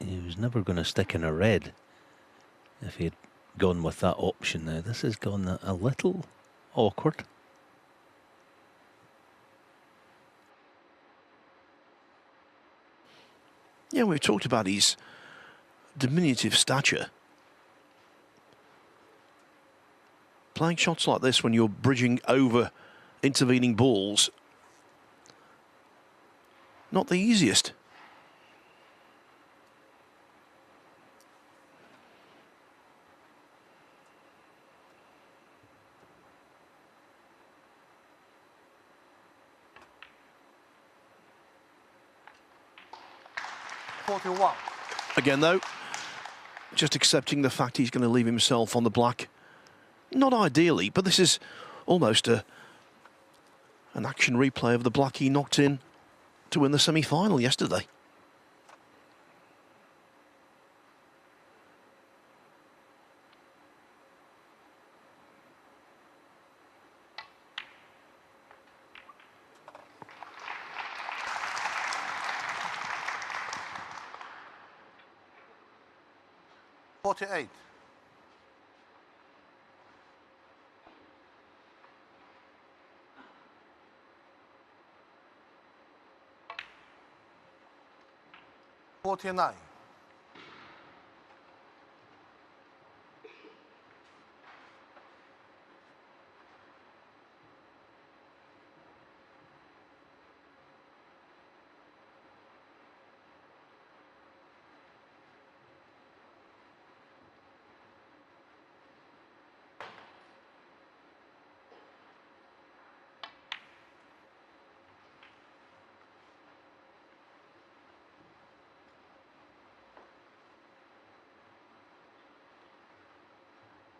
he was never going to stick in a red if he had gone with that option there. This has gone a little awkward. Yeah, we've talked about his diminutive stature. Playing shots like this when you're bridging over intervening balls, not the easiest. Again, though, just accepting the fact he's going to leave himself on the black. Not ideally, but this is almost an action replay of the black he knocked in to win the semi-final yesterday. $48. $49.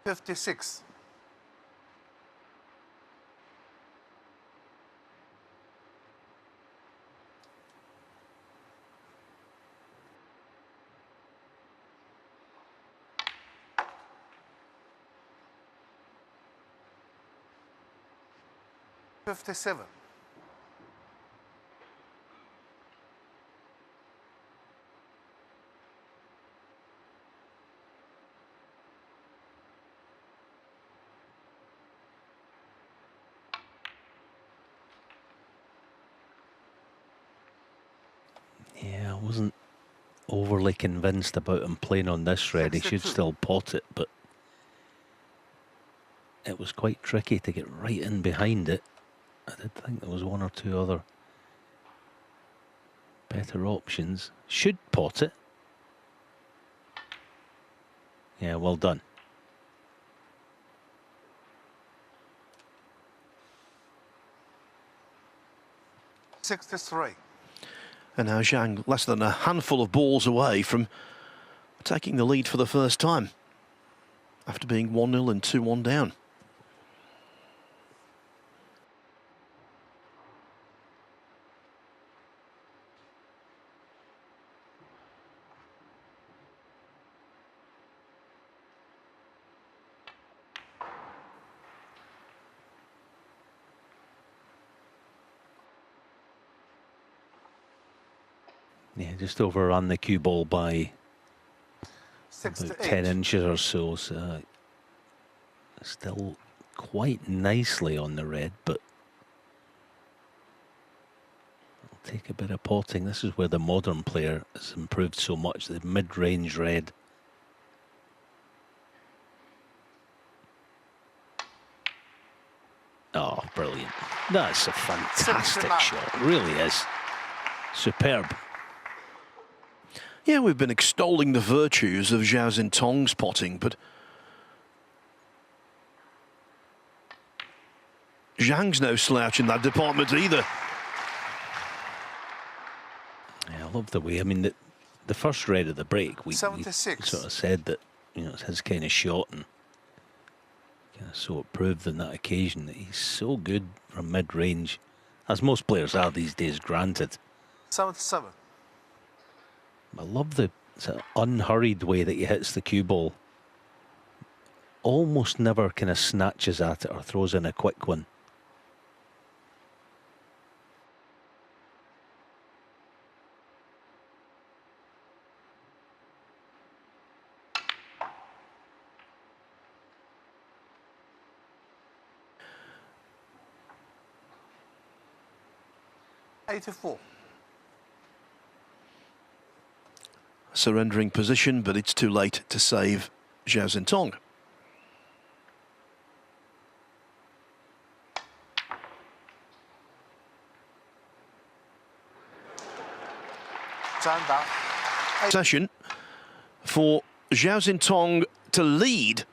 $56. $57. Yeah, I wasn't overly convinced about him playing on this red. He should still pot it, but it was quite tricky to get right in behind it. I did think there was one or two other better options. Should pot it. Yeah, well done. $63. And now Zhang less than a handful of balls away from taking the lead for the first time after being 1-0 and 2-1 down. Yeah, just overrun the cue ball by 6 about to 10 8. inches or so. So still quite nicely on the red, but it'll take a bit of potting. This is where the modern player has improved so much. The mid-range red. Oh, brilliant. That's a fantastic 69. shot. It really is. Superb. Yeah, we've been extolling the virtues of Zhao Xintong's potting, but Zhang's no slouch in that department either. Yeah, I love the way, I mean, the first red of the break, we sort 76. of said that, you know, it's his kind of shot, and so it proved on that occasion that he's so good from mid-range, as most players are these days, granted. 77. I love the sort of unhurried way that he hits the cue ball. Almost never kind of snatches at it or throws in a quick one. $84. Surrendering position, but it's too late to save Zhao Xintong. Zhang Anda. Session for Zhao Xintong to lead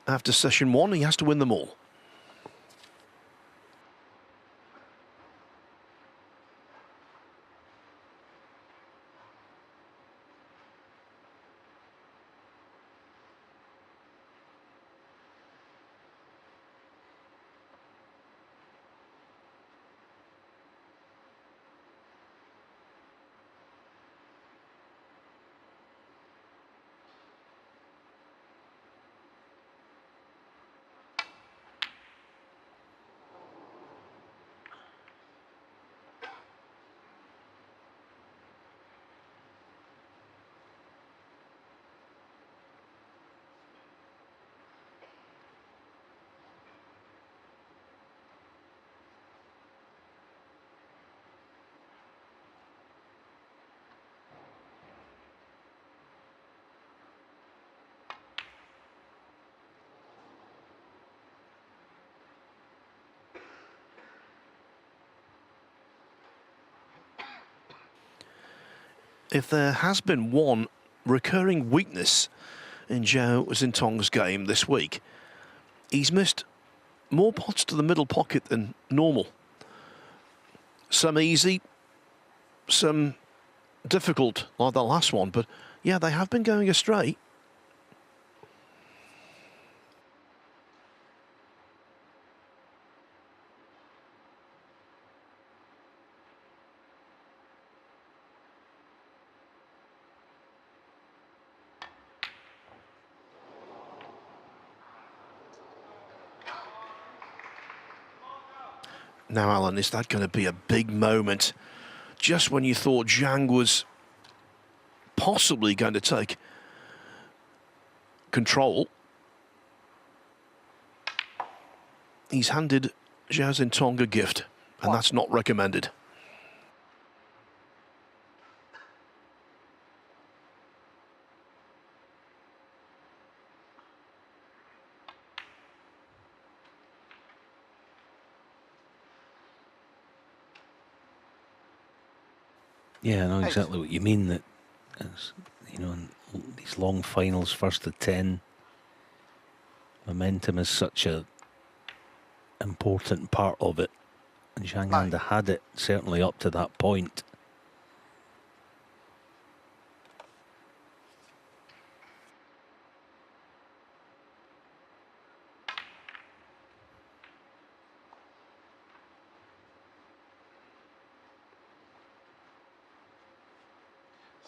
after session one. He has to win them all. If there has been one recurring weakness in Zhao Xintong's game this week, he's missed more pots to the middle pocket than normal. Some easy, some difficult, like the last one, but yeah, they have been going astray. Now, Alan, is that going to be a big moment? Just when you thought Zhang was possibly going to take control, he's handed Zhao Xintong a gift, and that's not recommended. Yeah, I know exactly what you mean. That, you know, in these long finals, first to 10, momentum is such a important part of it. And Zhang Anda had it certainly up to that point.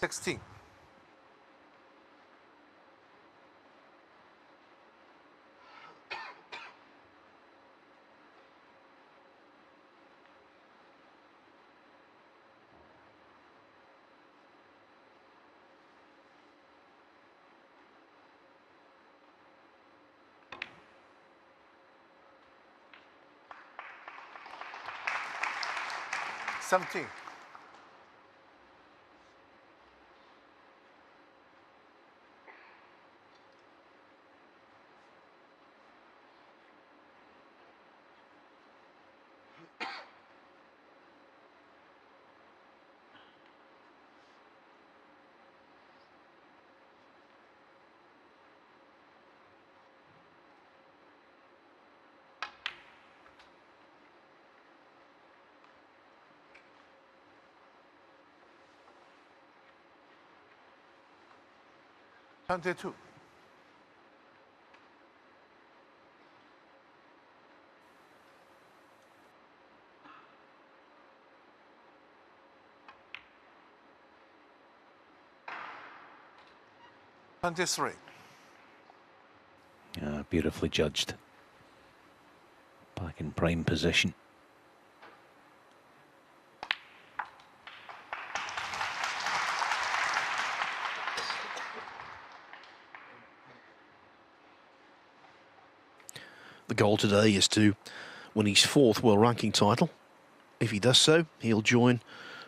$16. $17. $22. 23. Beautifully judged. Back in prime position. The goal today is to win his 4th world ranking title. If he does so, he'll join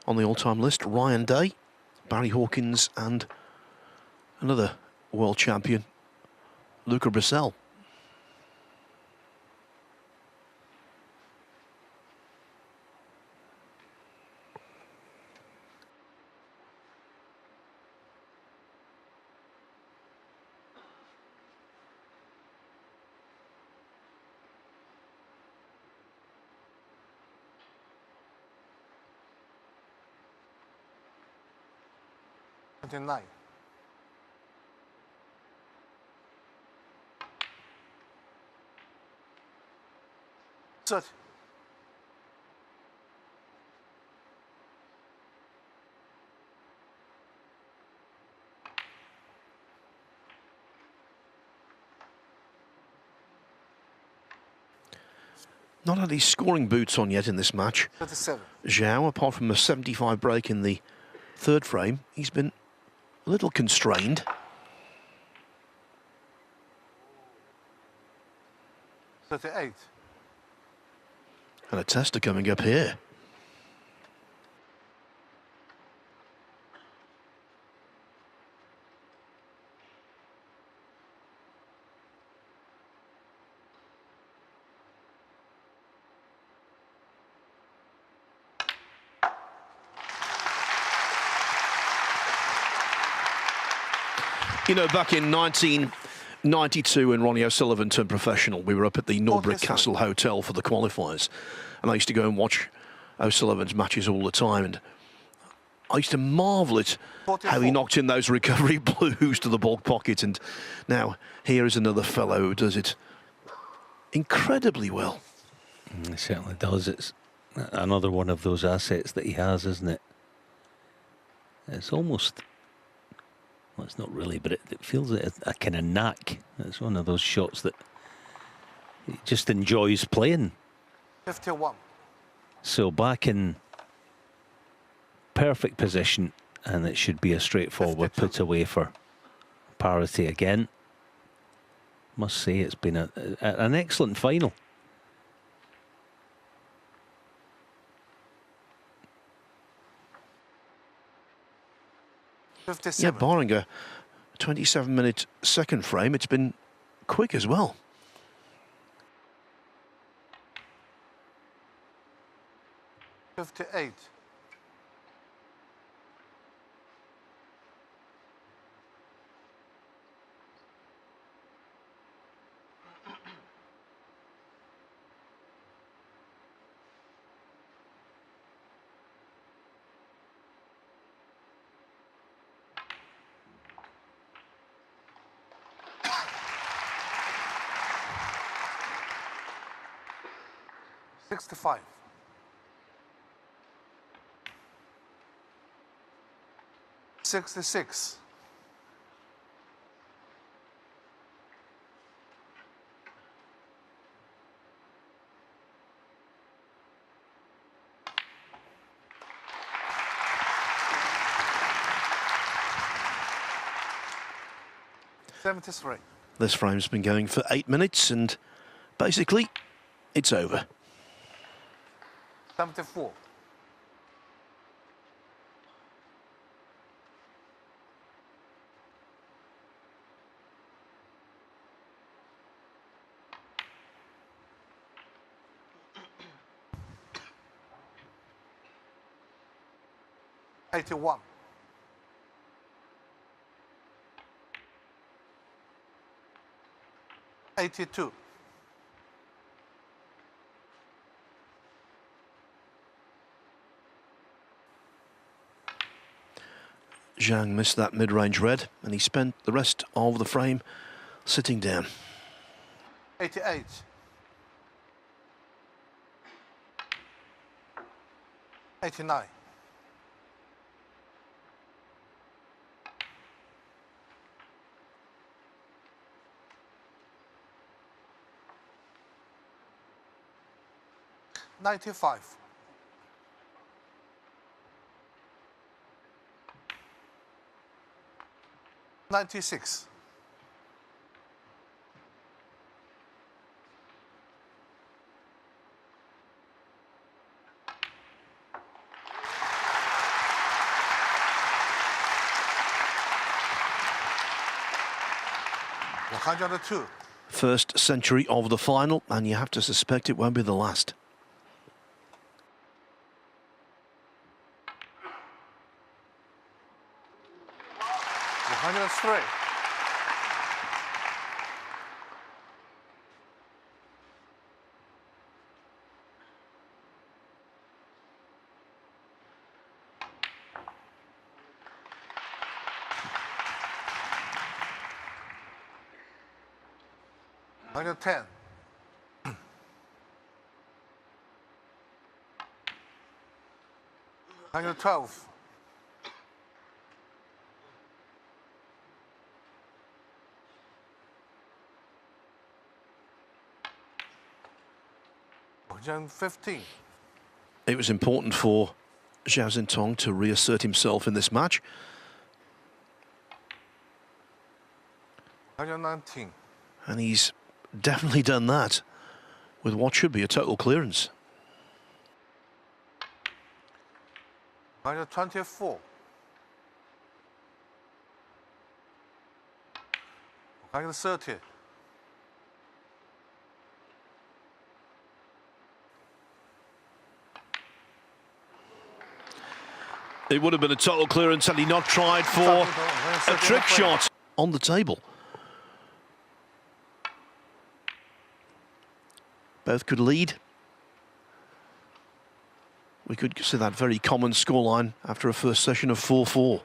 on the all-time list Ryan Day, Barry Hawkins and another world champion, Luca Brissell. Twenty-nine. 30. Not had his scoring boots on yet in this match. 37. Zhao, apart from a 75 break in the 3rd frame, he's been a little constrained. 38. And a tester coming up here. You know, back in 1992 when Ronnie O'Sullivan turned professional, we were up at the Norbrick Castle Hotel for the qualifiers. And I used to go and watch O'Sullivan's matches all the time. And I used to marvel at how he knocked in those recovery blues to the baulk pocket. And now here is another fellow who does it incredibly well. He certainly does. It's another one of those assets that he has, isn't it? It's almost... well, it's not really, but it feels like a kind of knack. It's one of those shots that he just enjoys playing. 51. So back in perfect position, and it should be a straightforward 52. put away for parity again. Must say it's been an excellent final. Yeah, barring a 27-minute second frame, it's been quick as well. 58. 65. 66. 73. This frame's been going for 8 minutes and basically it's over. 74. 81. 82. Zhang missed that mid-range red and he spent the rest of the frame sitting down. 88. 89. 95. 96. 102. First century of the final, and you have to suspect it won't be the last. 103. 110. 112. 115. It was important for Zhao Xintong to reassert himself in this match. 119. And he's definitely done that with what should be a total clearance. 124. 130. 'It would have been a total clearance had he not tried for a trick shot on the table. Both could lead. We could see that very common scoreline after a first session of 4-4.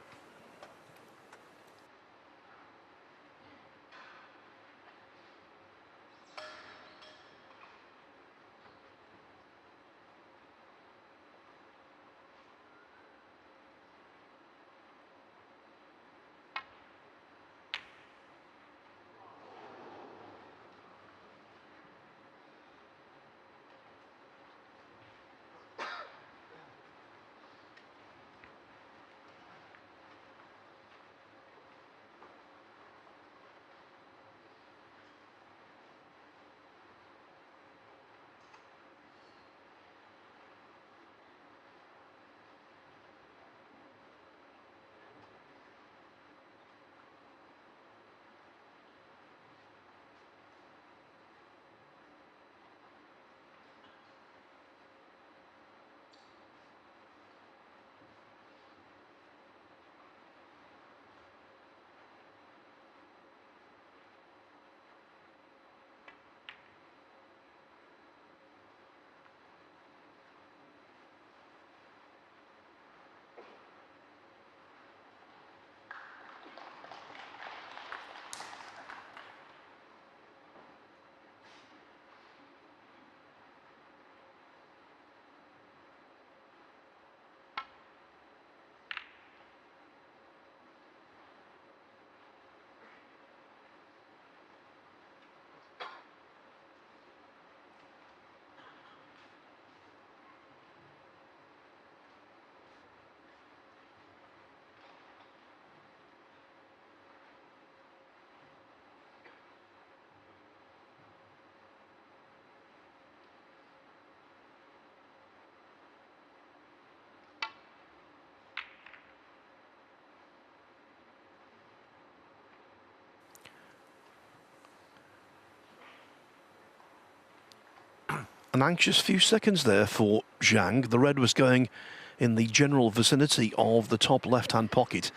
An anxious few seconds there for Zhang. The red was going in the general vicinity of the top left-hand pocket,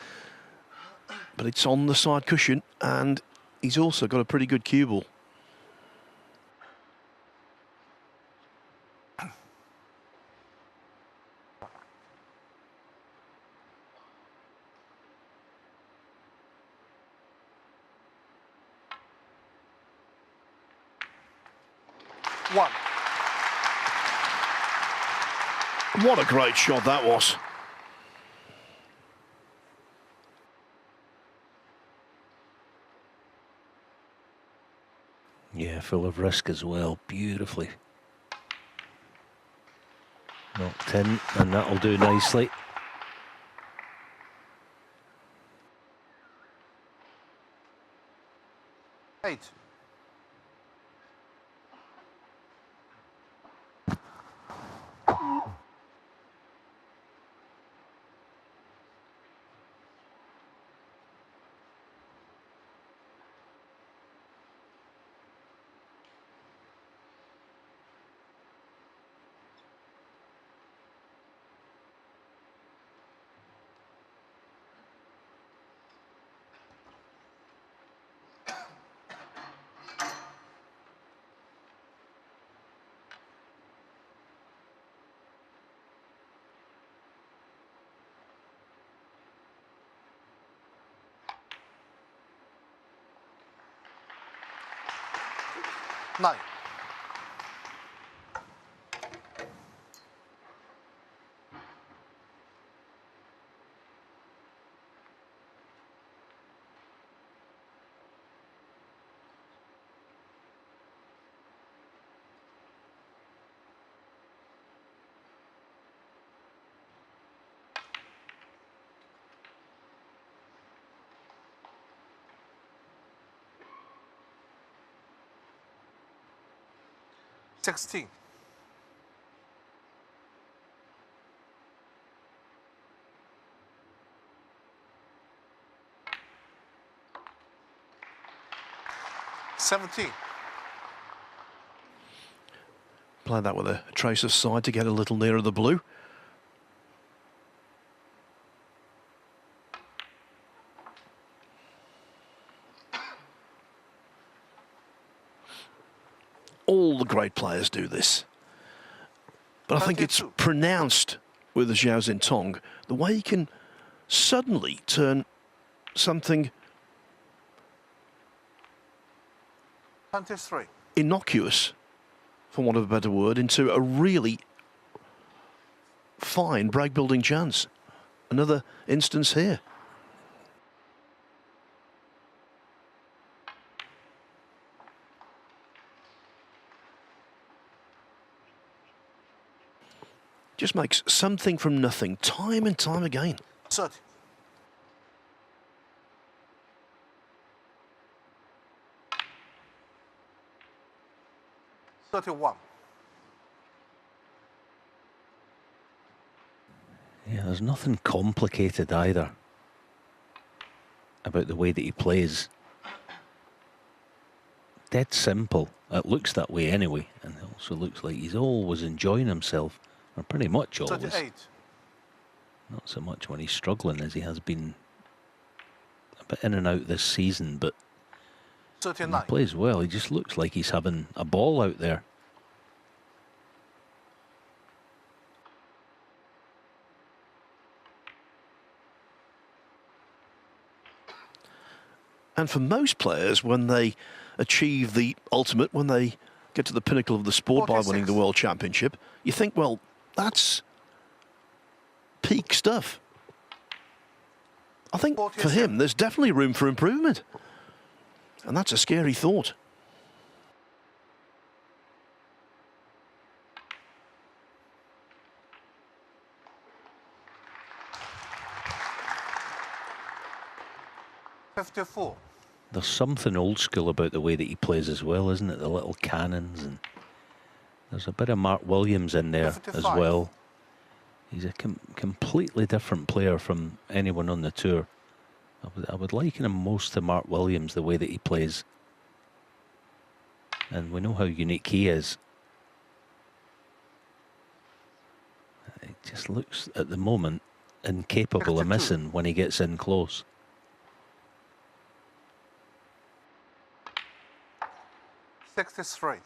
but it's on the side cushion, and he's also got a pretty good cue ball. One. What a great shot that was. Yeah, full of risk as well. Beautifully. Knocked in, and that'll do nicely. Eight. Nine. $16. $17. Play that with a trace of side to get a little nearer the blue. All the great players do this. But I think it's pronounced with Zhao Xintong, the way he can suddenly turn something 23. innocuous, for want of a better word, into a really fine break-building chance. Another instance here. Just makes something from nothing, time and time again. 30. $31. Yeah, there's nothing complicated either about the way that he plays. Dead simple. It looks that way anyway, and it also looks like he's always enjoying himself. Or pretty much always. 38. Not so much when he's struggling as he has been a bit in and out this season, but when 39. he plays well, he just looks like he's having a ball out there. And for most players, when they achieve the ultimate, when they get to the pinnacle of the sport by 46. winning the World Championship, you think, well, that's peak stuff. I think for 47. him, there's definitely room for improvement. And that's a scary thought. $54. There's something old school about the way that he plays as well, isn't it? The little cannons, and there's a bit of Mark Williams in there 55. as well. He's a completely different player from anyone on the tour. I would liken him most to Mark Williams, the way that he plays. And we know how unique he is. It just looks, at the moment, incapable of 62. missing when he gets in close. $63.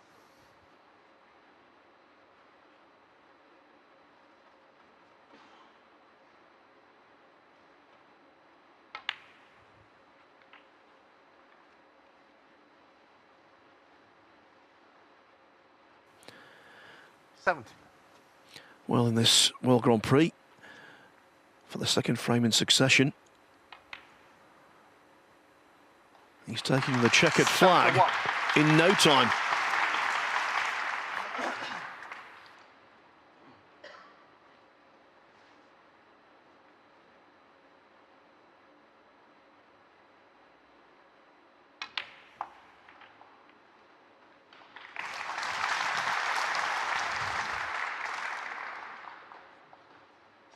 $70. Well, in this World Grand Prix, for the second frame in succession, he's taking the checkered flag in no time.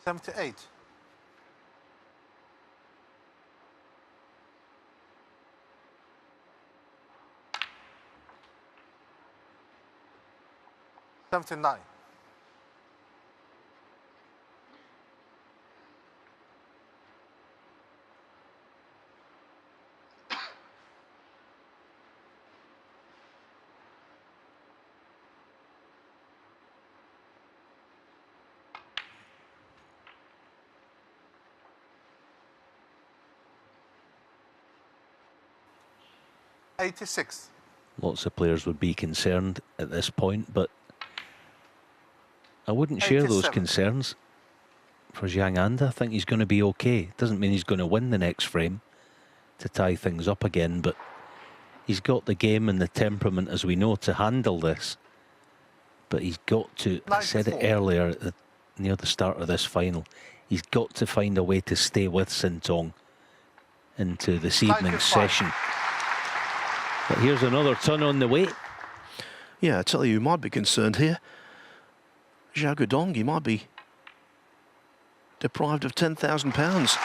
78. 79. 86. Lots of players would be concerned at this point, but I wouldn't share those 87. concerns for Zhang Anda. I think he's going to be okay. Doesn't mean he's going to win the next frame to tie things up again, but he's got the game and the temperament, as we know, to handle this. But he's got to, I said it 94. earlier, near the start of this final, he's got to find a way to stay with Xintong into this evening's 95. session. But here's another ton on the way. Yeah, I tell you, who might be concerned here. Zhao Xintong, he might be deprived of £10,000.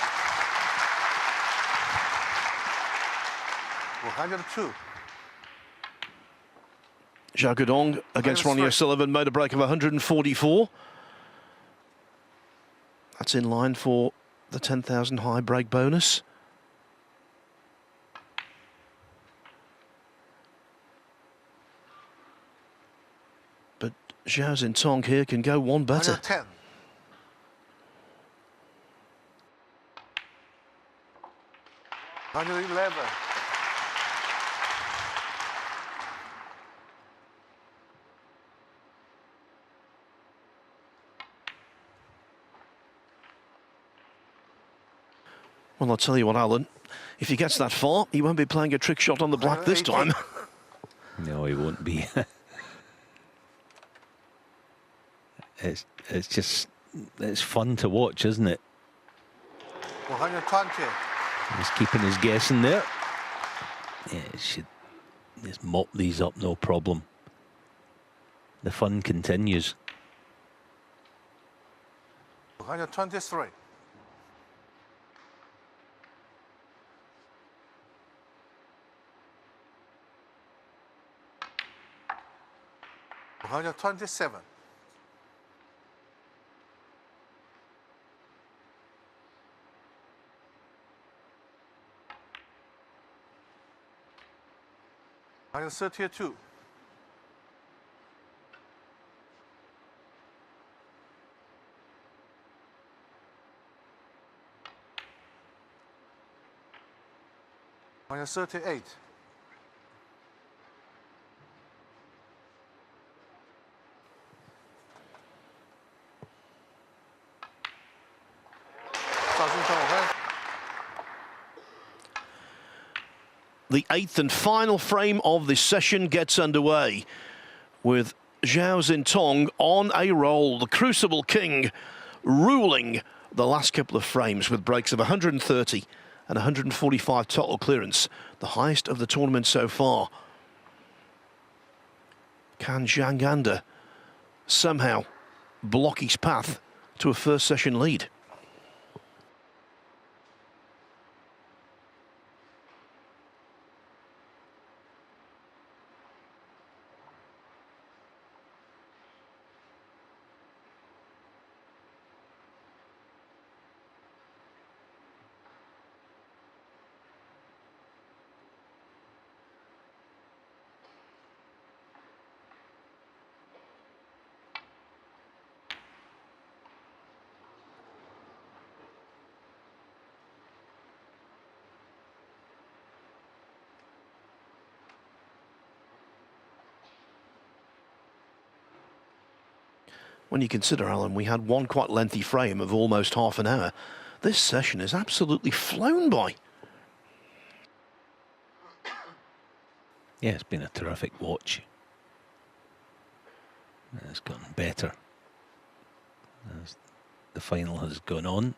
102. Zhao Xintong against Ronnie 103. O'Sullivan made a break of 144. That's in line for the 10,000 high break bonus. But Zhao Xintong here can go one better. 110. 111. Well, I'll tell you what, Alan, if he gets that far, he won't be playing a trick shot on the black this time. No, he won't be. It's just, it's fun to watch, isn't it? 120. He's keeping his guessing there. Yeah, it should just mop these up, no problem. The fun continues. 123. 127. 132. 138. 赵新成5分。 The eighth and final frame of this session gets underway with Zhao Xintong on a roll, the Crucible King ruling the last couple of frames with breaks of 130 and 145 total clearance, the highest of the tournament so far. Can Zhang Anda somehow block his path to a first session lead? When you consider, Alan, we had one quite lengthy frame of almost half an hour. This session has absolutely flown by. Yeah, it's been a terrific watch. It's gotten better as the final has gone on.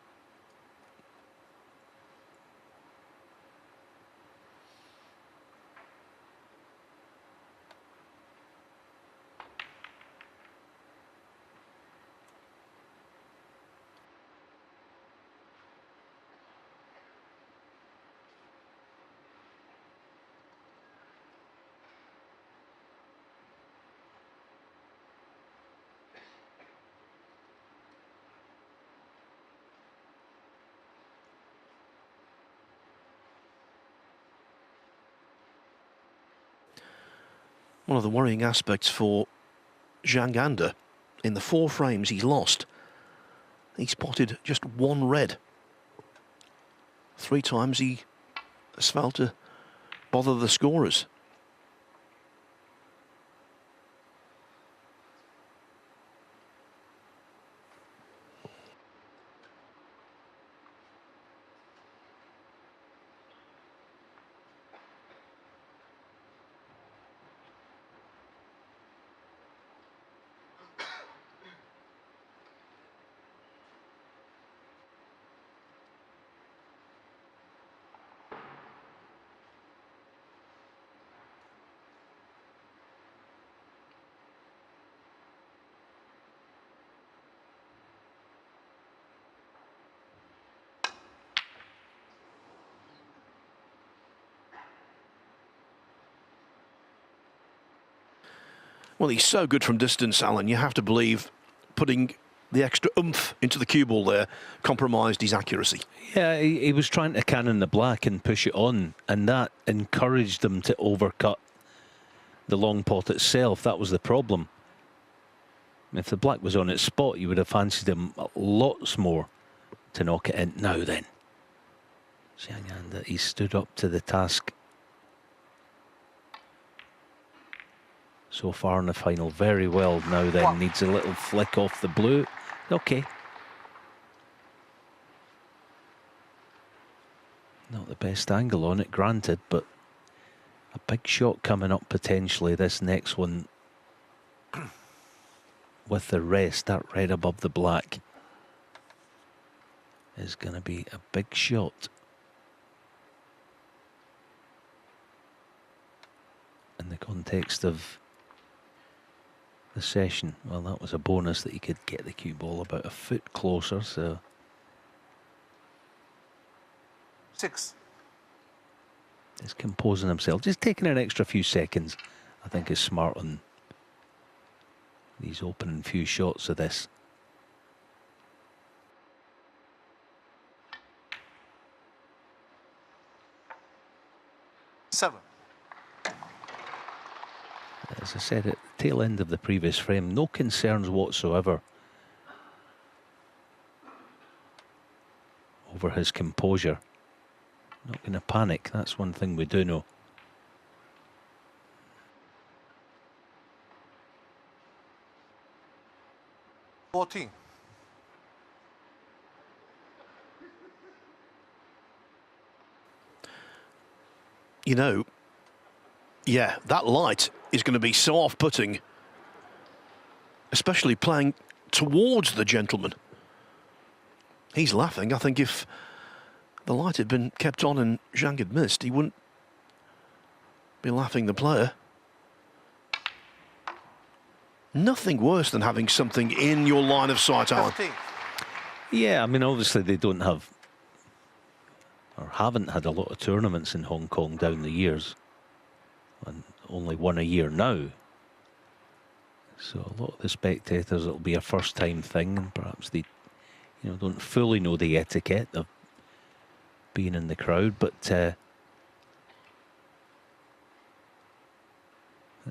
One of the worrying aspects for Zhang Anda, in the 4 frames he's lost, he spotted just 1 red. 3 times he has failed to bother the scorers. Well, he's so good from distance, Alan. You have to believe putting the extra oomph into the cue ball there compromised his accuracy. Yeah, he was trying to cannon the black and push it on, and that encouraged him to overcut the long pot itself. That was the problem. If the black was on its spot, you would have fancied him lots more to knock it in. Now then, Zhang Anda, he stood up to the task so far in the final very well. Now then, needs a little flick off the blue. Okay. Not the best angle on it, granted, but a big shot coming up potentially. This next one with the rest, that red above the black, is going to be a big shot. In the context of the session, well, that was a bonus that he could get the cue ball about a foot closer, so 6. just composing himself, just taking an extra few seconds, I think is smart on these opening few shots of this. Seven. As I said at the tail end of the previous frame, no concerns whatsoever over his composure. Not going to panic, that's one thing we do know. $14. You know, yeah, that light is going to be so off-putting, especially playing towards the gentleman. He's laughing. I think if the light had been kept on and Zhang had missed, he wouldn't be laughing the player. Nothing worse than having something in your line of sight, Alan. 15. Yeah, I mean, obviously they don't have, or haven't had a lot of tournaments in Hong Kong down the years, and only one a year now. So a lot of the spectators, it'll be a first time thing, and perhaps they, you know, don't fully know the etiquette of being in the crowd, but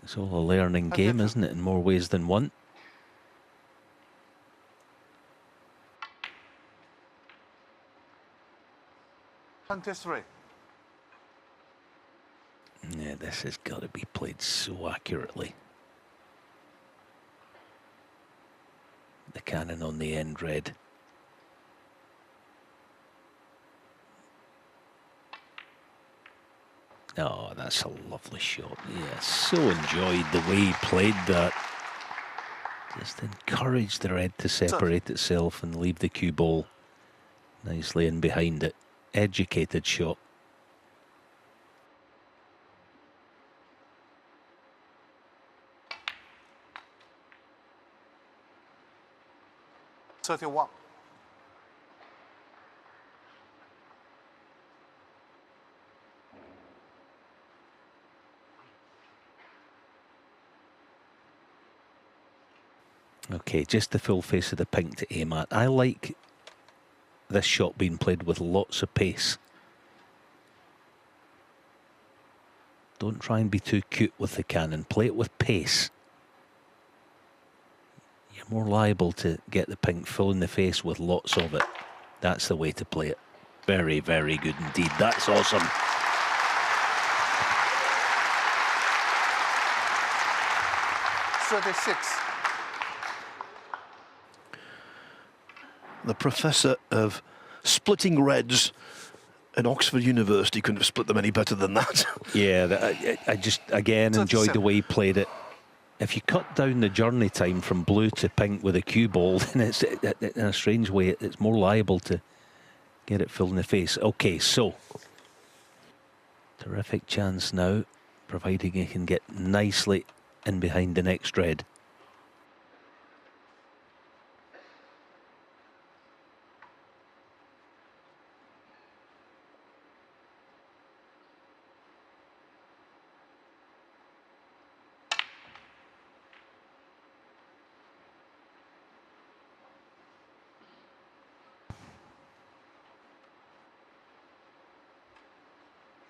it's all a learning game, isn't it, in more ways than one. $23. Yeah, this has got to be played so accurately. The cannon on the end red. Oh, that's a lovely shot. Yeah, so enjoyed the way he played that. Just encouraged the red to separate itself and leave the cue ball nicely in behind it. Educated shot. $31. Okay, just the full face of the pink to aim at. I like this shot being played with lots of pace. Don't try and be too cute with the cannon. Play it with pace. You're more liable to get the pink full in the face with lots of it. That's the way to play it. Very, very good indeed. That's awesome. The professor of splitting reds at Oxford University couldn't have split them any better than that. Yeah, I just, again, enjoyed the way he played it. If you cut down the journey time from blue to pink with a cue ball, then it's, in a strange way, it's more liable to get it full in the face. Okay, so terrific chance now, providing he can get nicely in behind the next red.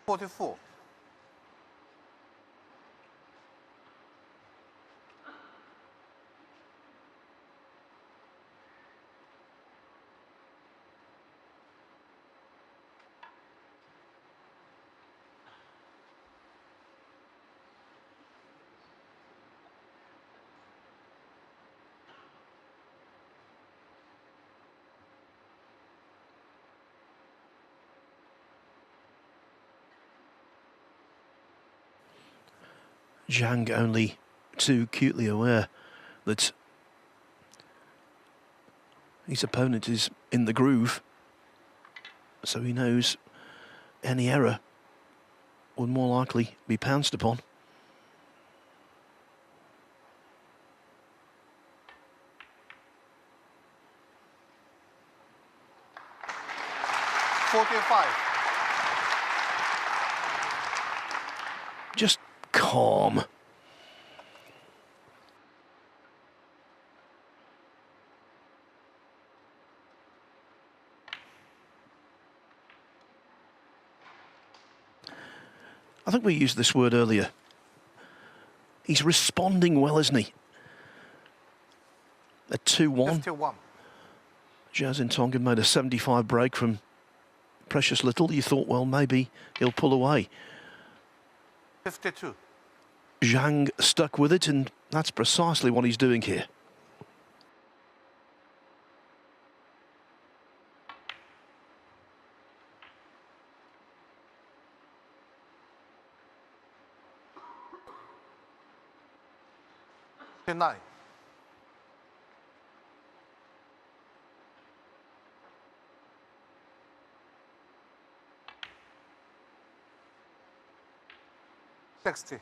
$44. Zhang only too cutely aware that his opponent is in the groove, so he knows any error would more likely be pounced upon. Just calm. I think we used this word earlier. He's responding well, isn't he? At 2-1. Zhao Xintong had made a 75 break from precious little. You thought, well, maybe he'll pull away. 52. Zhang stuck with it, and that's precisely what he's doing here. $9. 60.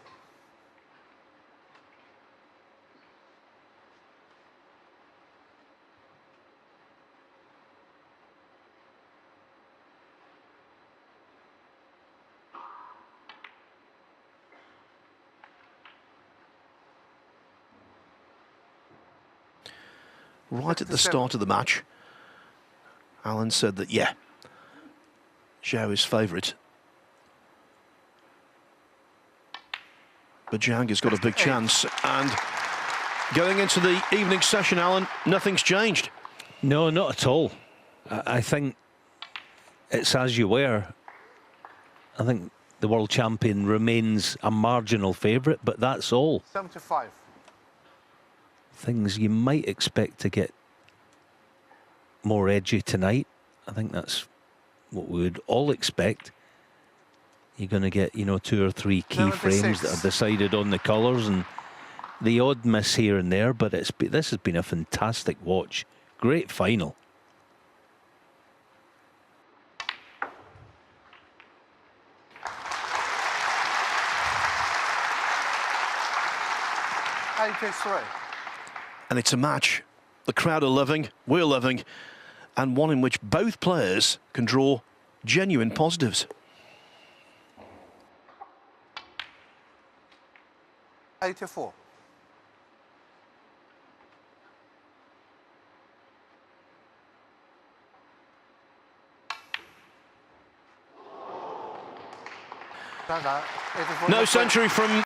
Right at the start of the match, Alan said that, yeah, Zhao is favourite. But Zhang has got a big chance, and going into the evening session, Alan, nothing's changed. No, not at all. I think it's as you were. I think the world champion remains a marginal favourite, but that's all. 75. Things you might expect to get more edgy tonight. I think that's what we would all expect. You're going to get, you know, 2 or 3 key 76. frames that are decided on the colours, and the odd miss here and there, but this has been a fantastic watch. Great final. And it's a match the crowd are loving, we're loving, and one in which both players can draw genuine positives. 84. Zhang Anda, 84. No century from